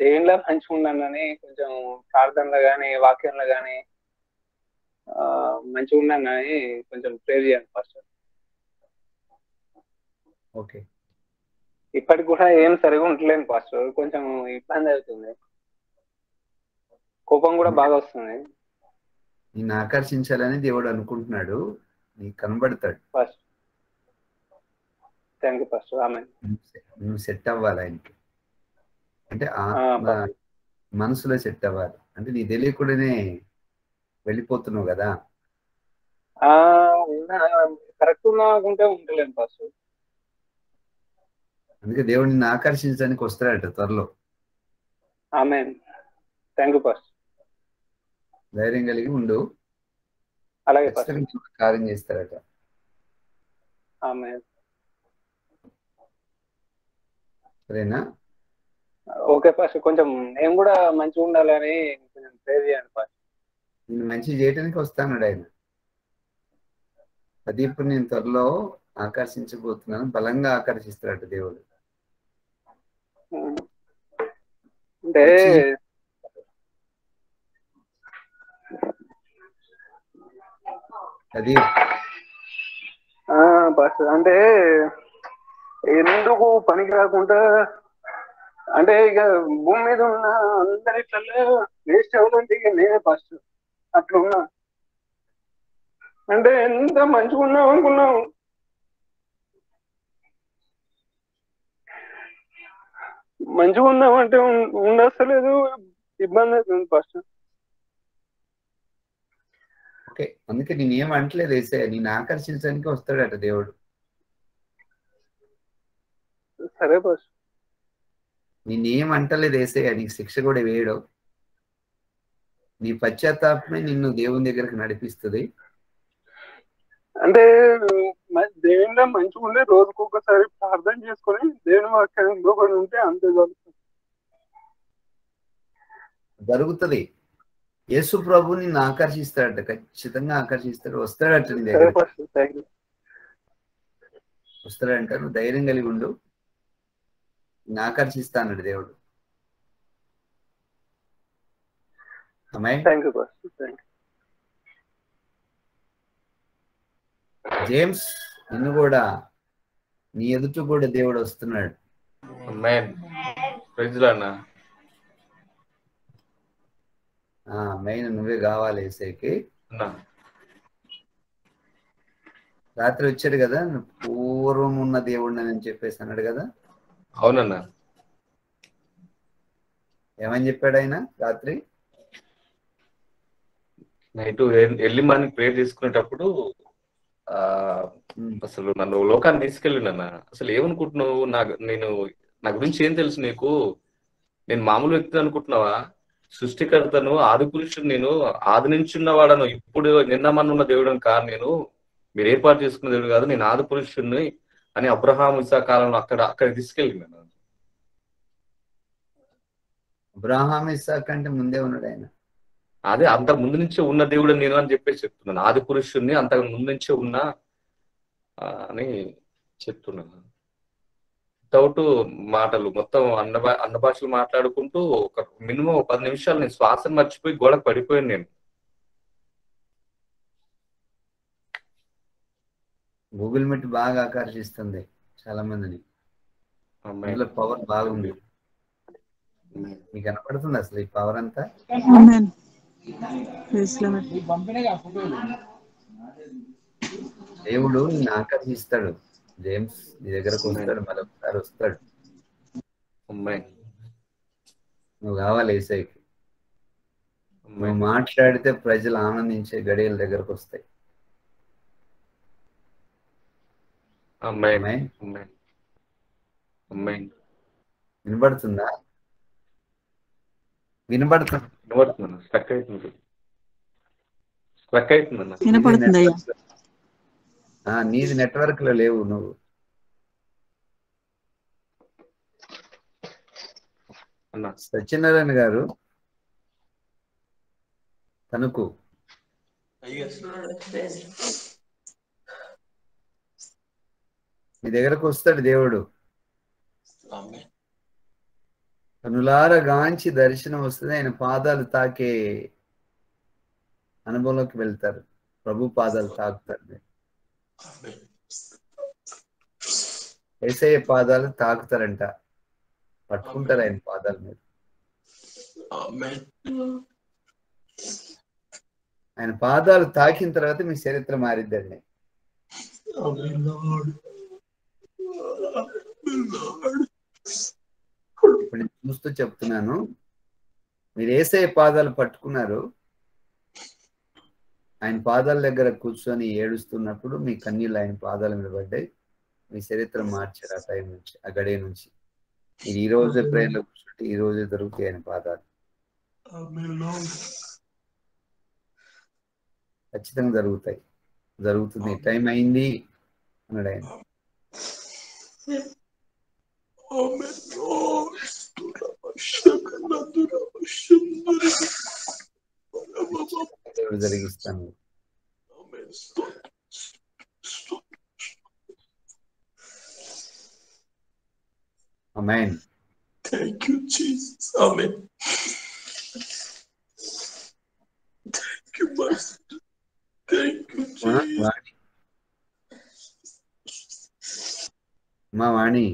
దేనిలో మంచిగా ఉన్నానని, కొంచెం ప్రార్థనలో కానీ వాక్యంలో కానీ మంచిగా ఉన్నానని కొంచెం ప్రేర్ చేయండి పాస్టర్. ఓకే. ఇప్పటికి కూడా ఏం సరిగా ఉండలేను పాస్టర్, కొంచెం ఇబ్బంది అవుతుంది, కోపం కూడా బాగా వస్తుంది. నిన్ను ఆకర్షించాలని దేవుడు అనుకుంటున్నాడు, నీకు కనబడతాడు. Thank you pastor. ఆమేన్. నువ్వు సెట్ అవ్వాలి ఆయనకి, అంటే మనసులో సెట్ అవ్వాలి. అంటే నీ తెలియకుండానే వెళ్ళిపోతున్నావు కదా. కరెక్ట్ ఉన్నాకుంటే ఉండలేను పాస్టర్. అందుకే దేవుడు నిన్ను ఆకర్షించడానికి వస్తాడట త్వరలో. ఆమేన్. Thank you pastor. ధైర్యం కలిగి ఉండు, అలాగే కార్యం చేస్తారట. ఆమేన్. సరేనా? ఓకే పాస్టర్, కొంచెం నేను కూడా మంచిగా ఉండాలని కొంచెం ప్రేర్ చేయండి పాస్టర్. నేను మంచి చేయడానికి వస్తాడు ఆయన. అది ఇప్పుడు నేను త్వరలో ఆకర్షించబోతున్నాను, బలంగా ఆకర్షిస్తాడు దేవుడు. అంటే అది పాస్టర్ అంటే ఎందుకు పనికి రాకుండా, అంటే ఇక భూమి మీద ఉన్న అందరిట్లలో వేస్ట్ అవ్వాలంటే ఇక నేనే ఫస్ట్ అట్లా ఉన్నా. అంటే ఎంత మంచిగా ఉన్నాం అనుకున్నావు, మంచిగా ఉన్నాం అంటే ఉండస్తలేదు, ఇబ్బంది అవుతుంది ఫస్ట్. ఓకే, అందుకే నేనేం అంటలేదు వేసే, నేను ఆకర్షించడానికి వస్తాడట దేవుడు. సరే ఫస్ట్, నేనేం అంటలేదు వేసే, నీకు శిక్ష కూడా వేయడం. నీ పశ్చాత్తాపమే నిన్ను దేవుని దగ్గరకు నడిపిస్తుంది. అంటే దేవునిలో మంచిగా ఉండే రోజుకు ఒకసారి ప్రార్థన చేసుకొని దేవుని వాక్యంలో కూడా ఉంటే అంతే జరుగుతుంది. యేసు ప్రభు నిన్ను ఆకర్షిస్తాడట, ఖచ్చితంగా ఆకర్షిస్తాడు, వస్తాడట నీ దగ్గర. వస్తాడంట, నువ్వు ధైర్యం కలిగి ఉండు, నిన్ను ఆకర్షిస్తాడు దేవుడు. జేమ్స్, నిన్ను కూడా నీ ఎదుట కూడా దేవుడు వస్తున్నాడు. మెయిన్ నువ్వే కావాలి ఏసైకి. రాత్రి వచ్చాడు కదా, పూర్వం ఉన్న దేవుడిని అని చెప్పేసి అన్నాడు కదా. అవునన్నా. ఏమని చెప్పాడు ఆయన రాత్రి? నైట్ ఎర్లీ మార్నింగ్ ప్రేయర్ చేసుకునేటప్పుడు అసలు నన్ను లోకాన్ని తీసుకెళ్ళిండన్నా. అసలు ఏమనుకుంటున్నావు, నా గురించి ఏం తెలుసు నీకు? నేను మామూలు వ్యక్తి అనుకుంటున్నావా? సృష్టికర్తను, ఆది పురుషుడు, నేను ఆది నుంచి ఉన్నవాడను, ఇప్పుడు నిన్న మన ఉన్న దేవుడు కాదు, నేను మీరు ఏర్పాటు చేసుకున్న దేవుడు కాదు, నేను ఆది పురుషుడిని అని అబ్రహాం ఇస్సాకు కాలంలో అక్కడ తీసుకెళ్ళింది. అబ్రహాం ఇస్సాకు అంటే ముందే ఉన్నాడు ఆయన. అదే అంతకు ముందు నుంచే ఉన్న దేవుడు నేను అని చెప్పేసి చెప్తున్నాను. ఆది పురుషుడిని అంతకు ముందు నుంచే ఉన్నా అని చెప్తున్నాను. వితౌట్ మాటలు మొత్తం అన్న భాషలు మాట్లాడుకుంటూ ఒక మినిమం 10 నిమిషాలు నేను శ్వాసను మర్చిపోయి గోడకు పడిపోయాను నేను. గూగుల్ మీట్ బాగా ఆకర్షిస్తుంది చాలా మందిని, అందులో పవర్ బాగుంది. మీకు కనపడుతుంది అసలు ఈ పవర్ అంతా. దేవుడు నిన్ను ఆకర్షిస్తాడు. జేమ్స్, నీ దగ్గరకు వస్తాడు, మరొకసారి వస్తాడు. నువ్వు కావాలి ఏసైకి. నువ్వు మాట్లాడితే ప్రజలు ఆనందించే గడియల దగ్గరకు వస్తాయి. వినబడుతుందా? వినబడుతుంది. నీది నెట్వర్క్ లో లేవు నువ్వు. సత్యనారాయణ గారు తనకు మీ దగ్గరకు వస్తాడు దేవుడు. కనులార గాంచి దర్శనం వస్తుంది, ఆయన పాదాలు తాకే అనుభవంలోకి వెళ్తారు. ప్రభు పాదాలు తాకుతారు. యేసయ్య పాదాలు తాకుతారంట, పట్టుకుంటారు ఆయన పాదాల మీద. ఆయన పాదాలు తాకిన తర్వాత మీ చరిత్ర మారిద్దండి. ఇప్పుడు నేను చూస్తూ చెప్తున్నాను, మీరు యేసయ్య పాదాలు పట్టుకున్నారు, ఆయన పాదాల దగ్గర కూర్చొని ఏడుస్తున్నప్పుడు మీ కన్నీళ్ళు ఆయన పాదాల మీద పడ్డాయి. మీ చరిత్ర మార్చారు ఆ టైం నుంచి, ఆ గడియ నుంచి. మీరు ఈ రోజే ప్రేయర్లో కూర్చుంటే ఈ రోజే దొరుకుతాయి ఆయన పాదాలు. ఖచ్చితంగా జరుగుతాయి, జరుగుతుంది. టైం అయింది అన్నాడు ఆయన. ఆమేన్ లార్డ్ స్తోత్రం జరిగిస్తాను. ఆమేన్. Thank you, Jesus. Amen. Thank you, Master. Thank you, Jesus. వాణి, మా వాణి,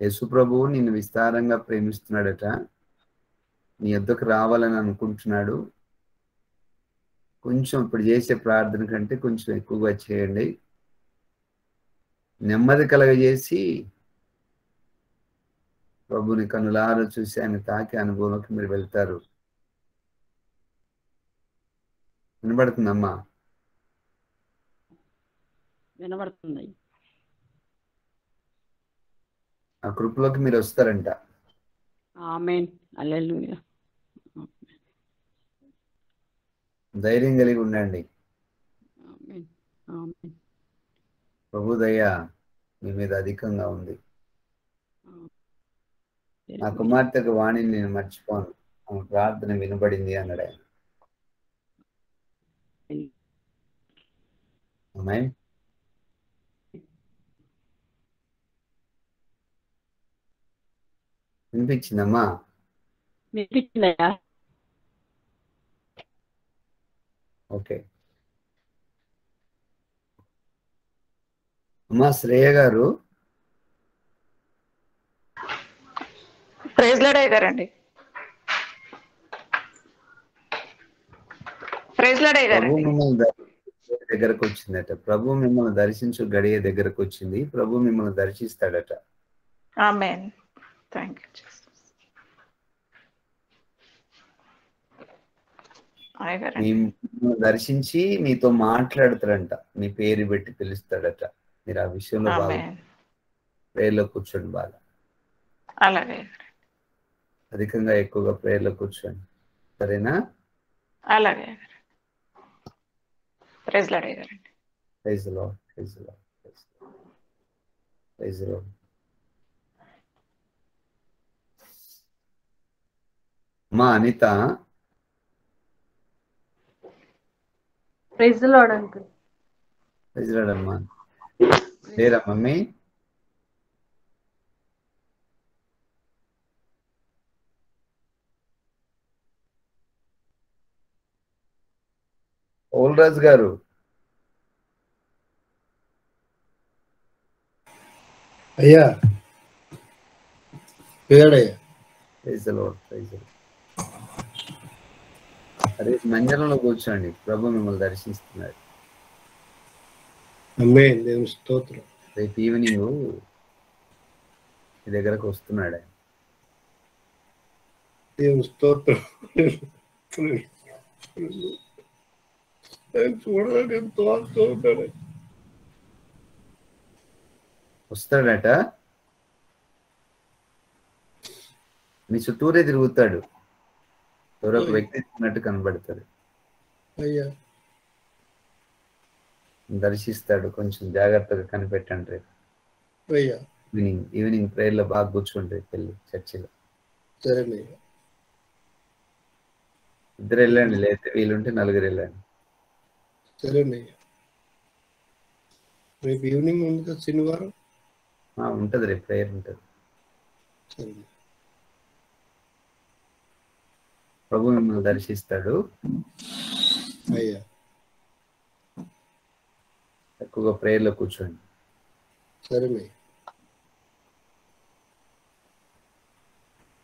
యేసు ప్రభువు నిన్ను విస్తారంగా ప్రేమిస్తున్నాడట. నీ యొద్దకు రావాలని అనుకుంటున్నాడు. కొంచెం ఇప్పుడు చేసే ప్రార్థన కంటే కొంచెం ఎక్కువగా చేయండి. నెమ్మది కలగజేసి ప్రభుని కనులారా చూసి ఆయన తాకి అనుభవంలోకి మీరు వెళ్తారు. వినబడుతుందమ్మా? వినబడుతుంది. ఆ కృపలోకి మీరు వస్తారంట. ఆమేన్. హల్లెలూయా. ధైర్యం కలిగి ఉండండి. ఆమేన్. ఆమేన్. ప్రభు దయ మీ మీద అధికంగా ఉంది. నా కుమార్తెకు వాణిని నేను మర్చిపోను, ఆమె ప్రార్థన వినబడింది అన్నాడు ఆయన. ఆమేన్. వినిపించిందమ్మా? వినిపించిందయ్యా. ఓకే అమ్మా. శ్రేయ గారు, ప్రైజ్ లార్డ్ అయ్య గారండి. ప్రైజ్ లార్డ్ అయ్య ప్రభు గారండి. మిమ్మల్ని దగ్గరకు వచ్చిందట. ప్రభు మిమ్మల్ని దర్శించు గడియ దగ్గరకు వచ్చింది. ప్రభు మిమ్మల్ని దర్శిస్తాడట. ఆమేన్. Thank you Jesus. అయ్య గారండి. మిమ్మల్ని దర్శించి మీతో మాట్లాడతాడంట. మీ పేరు పెట్టి పిలుస్తాడట. మీరు ఆ విషయంలో బాగా ఆమేన్. ప్రేయర్లో కూర్చోండి. బాగా అలాగే అధికంగా ఎక్కువగా ప్రేయర్లో కూర్చోండి. సరేనా? అలాగే ప్రైజ్ లార్డ్ అయ్య గారండి. Praise the lord. Praise the lord. Praise the lord. మా Anitha, praise the lord uncle. Praise the lord అమ్మా. లేరా మమ్మీ? ఓల్రాజ్ గారు, అయ్యా పేడయ్యా. Praise the lord. Praise the lord. అరే మందిరంలో కూర్చోండి. ప్రభు మిమ్మల్ని దర్శిస్తున్నాడు. ఆమేన్. దేవుని స్తోత్రం. రేపు ఈవినింగ్ మీ దగ్గరకు వస్తున్నాడు ఆయన. దేవుని స్తోత్రం. చూడడానికి ఎంతో ఆశతో ఉంటాడు. వస్తాడట. మీ చుట్టూరే తిరుగుతాడు. ఎవరో ఒక వ్యక్తి ఉన్నట్టు కనబడతాడు. అయ్యా దర్శిస్తాడు. కొంచెం జాగ్రత్తగా కనిపెట్టండి. రేపు అయ్యా. ఈవినింగ్ ప్రేయర్ లో బాగా కూర్చుంటారు. వెళ్ళి చర్చిలో సరేనయ్యా. ఇద్దరు వెళ్ళండి, లేకపోతే వీలుంటే నలుగురు వెళ్ళండి. సరేనయ్యా. రేపు ఈవినింగ్ ఉంది కదా, శనివారం. ఉంటది, రేపు ప్రేయర్ ఉంటది. సరే. ప్రభు మిమ్మల్ని దర్శిస్తాడు. అయ్యా ఎక్కువగా ప్రేయర్ లో కూర్చోండి. సరేనయ్యా.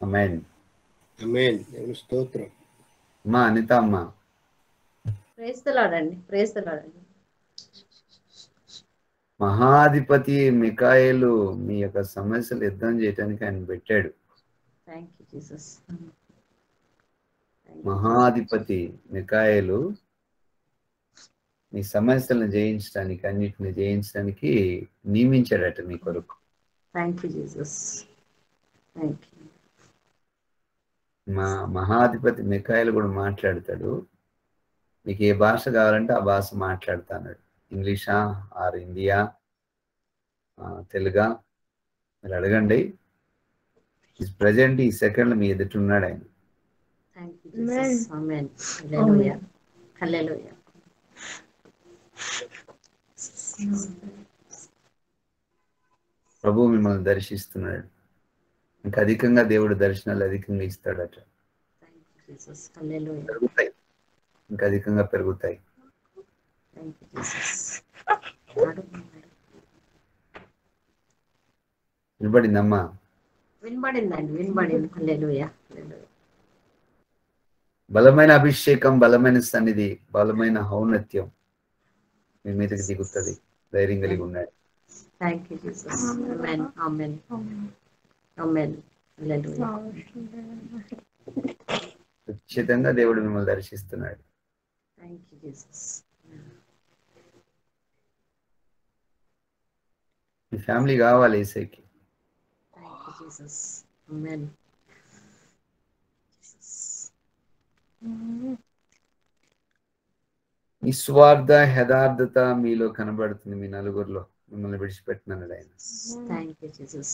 ఆమేన్. ఆమేన్. దేవుని స్తోత్రం. అమ్మా అనిత అమ్మ, ప్రైజ్ ది లార్డ్ అండి. ప్రైజ్ ది లార్డ్ అండి. మహాధిపతి మికాయేలు మీ యొక్క సమస్యలు యుద్ధం చేయడానికి ఆయన పెట్టాడు. Thank you Jesus. మహాధిపతి మికాయేలు మీ సమస్యలను జయించడానికి, అన్నిటిని జయించడానికి నియమించాడట మీ కొరకు. Thank you Jesus. Thank you. మా మహాధిపతి మికాయేలు కూడా మాట్లాడతాడు. మీకు ఏ భాష కావాలంటే ఆ భాష మాట్లాడుతాడు. ఇంగ్లీషా ఆర్ హిందీయా తెలుగా మీరు అడగండి. ప్రజెంట్ ఈ సెకండ్ మీ ఎదుట ఉన్నాడు ఆయన. Thank you, Jesus. Amen. Hallelujah. Hallelujah. ప్రభు మిమ్మల్ని దర్శిస్తున్నాడు. ఇంకా అధికంగా దేవుడు దర్శనాలు అధికంగా ఇస్తాడట. Thank you, Jesus. Hallelujah. పెరుగుతాయి, ఇంకా అధికంగా పెరుగుతాయి. Thank you, Jesus. వినబడిందమ్మా? వినబడిందండి, వినబడింది. హల్లెలూయా. హల్లెలూయా. బలమైన అభిషేకం, బలమైన సన్నిధి, బలమైన ఔన్నత్యం మీ మీదకి దిగుతుంది. ధైర్యం కలిగి ఉన్నాడు. Thank you, Jesus. Amen. Amen. Amen. Hallelujah. ఖచ్చితంగా దేవుడు మిమ్మల్ని దర్శిస్తున్నాడు. Thank you, Jesus. Me family కావాలి యేసయ్యకి. Thank you, Jesus. Amen. Jesus. నిస్వార్థ యథార్థత మీలో కనబడుతుంది. మీ నలుగురిలో మిమ్మల్ని విడిచిపెట్టినాడు ఆయన. Thank you, Jesus.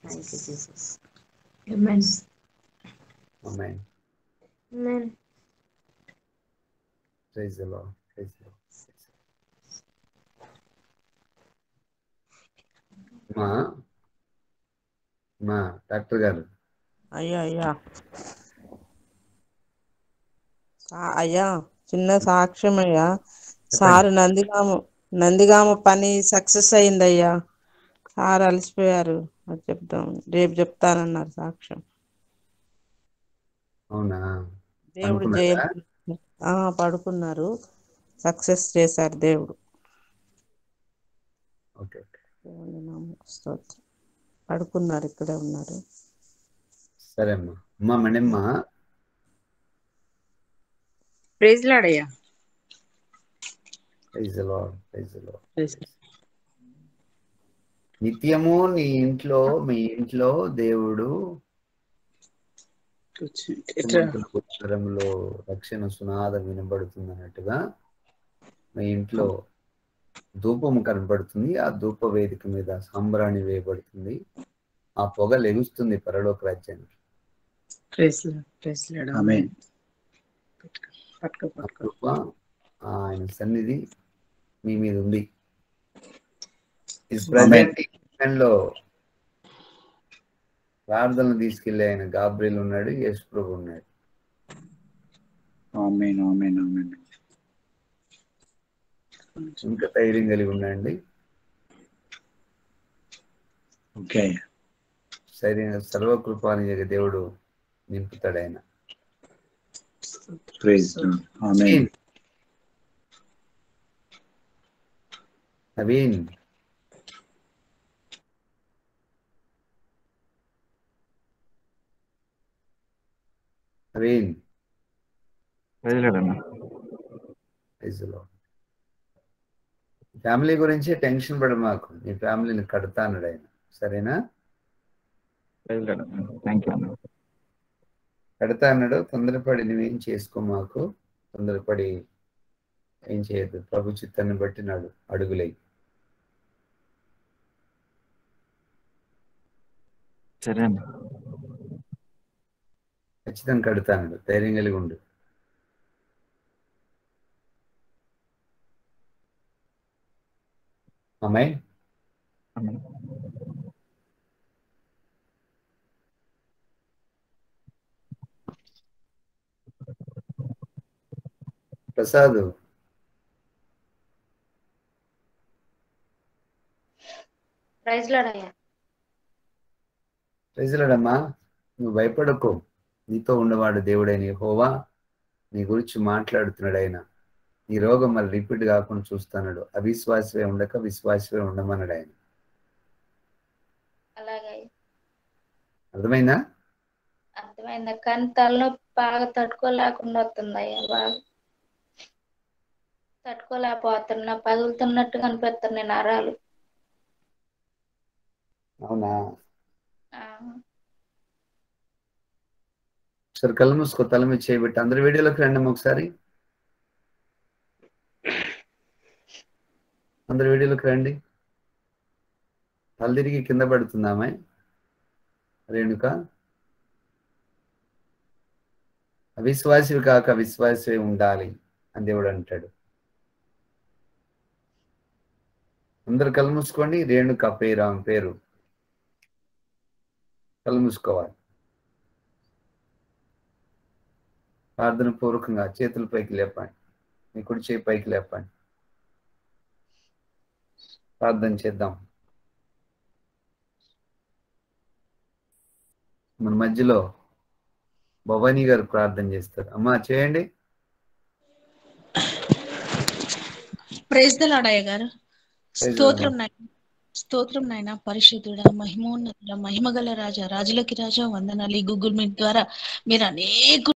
Thank you, Jesus. Amen. Amen. Amen. Praise the lord. Praise the lord. మా డాక్టర్ గారు. అయ్యా అయ్యా చిన్న సాక్ష్యం అయ్యా. సార్ నందిగామ పని సక్సెస్ అయిందయ్యా. సార్ అలసిపోయారు, అది చెప్తాం రేపు చెప్తానన్నారు సాక్ష్యం. అవునా? దేవుడు జయం పడుకున్నారు, సక్సెస్ చేశారు దేవుడు. ఓకే. స్తోత్రం. పడుకున్నారు, ఇక్కడే ఉన్నారు. సరే అమ్మా. అమ్మా మణిమ్మ. ప్రైజ్ లార్డ్ అయ్యా. Praise the lord. Praise the Lord. నిత్యము నీ ఇంట్లో మీ ఇంట్లో దేవుడు ఉత్తరంలో రక్షణ సునాదం వినబడుతుంది అన్నట్టుగా మీ ఇంట్లో ధూపము కనబడుతుంది. ఆ ధూప వేదిక మీద సాంబ్రాణి వేయబడుతుంది. ఆ పొగ లెగుస్తుంది పరలోక రాజ్యానికి. ఆయన సన్నిధి మీ మీద ఉంది. లో ప్రార్థనలు తీసుకెళ్లి ఆయన గాబ్రియల్ ఉన్నాడు, యేసు ప్రభు ఉన్నాడు. ఇంకా ధైర్యం కలిగి ఉండండి. సర్వకృపాని దేవుడు నింపుతాడు ఆయన. నవీన్. నవీన్. ఫ్యామిలీ గురించి టెన్షన్ పడ మాకు. నీ ఫ్యామిలీని కడతాన్నాడు ఆయన. సరేనా? కడతా అన్నాడు. తొందరపడి నువ్వేం చేసుకో మాకు. తొందరపడి ఏం చేయద్దు. ప్రభు చిత్తాన్ని బట్టి నాడు అడుగులై. సరే ఖచ్చితంగా కడతాను. ధైర్యం కలిగి ఉండు. అమ్మాయి ప్రసాద్. ప్రైజ్ లార్డ్ అయ్యా. ప్రైజ్ లార్డ్ అమ్మా. నువ్వు భయపడకు. నీతో ఉండవాడు దేవుడైన యెహోవా నీ గురించి మాట్లాడుతున్నాడు. ఆయన నీ రోగం మళ్ళీ రిపీట్ కాకుండా చూస్తున్నాడు. అవిశ్వాసమే ఉండక విశ్వాసమే ఉండమన్నాడు ఆయన. అలాగే అర్థమైందా? అర్థమైందా? కానీ తలనొప్పి బాగా తట్టుకోలేకుండా వస్తుంది అయ్యా. బాగా తట్టుకోలేకపోతున్నా. పగులుతున్నట్టు కనిపిస్తున్నాయి నరాలు. అవునా? ఒకసారి కళ్ళు మూసుకో. తల మీద చేయబెట్టి అందరు వీడియోలోకి రండి ఒకసారి. అందరు వీడియోలోకి రండి. తలదిరిగి కింద పడుతుందామే రేణుక. అవిశ్వాసివి కాక విశ్వాసే ఉండాలి అని దేవుడు అంటాడు. అందరు కళ్ళు మూసుకోండి. రేణుక పేరు, ఆమె పేరు. కళ్ళు మూసుకోవాలి. ప్రార్థన పూర్వకంగా చేతుల పైకి లేపండి. మీ కుడి చేయి పైకి లేపండి. ప్రార్థన చేద్దాం. మన మధ్యలో భవానీ గారు ప్రార్థన చేస్తారు. అమ్మా చేయండి. ప్రైజ్ ద లార్డ్ అయ్య గారు. స్తోత్రం నాయన, పరిశుద్ధుడా, మహిమోన్నతుడా, మహిమగల రాజా, రాజులకి రాజా వందనాలు. ఈ గూగుల్ మీట్ ద్వారా మీరు అనేక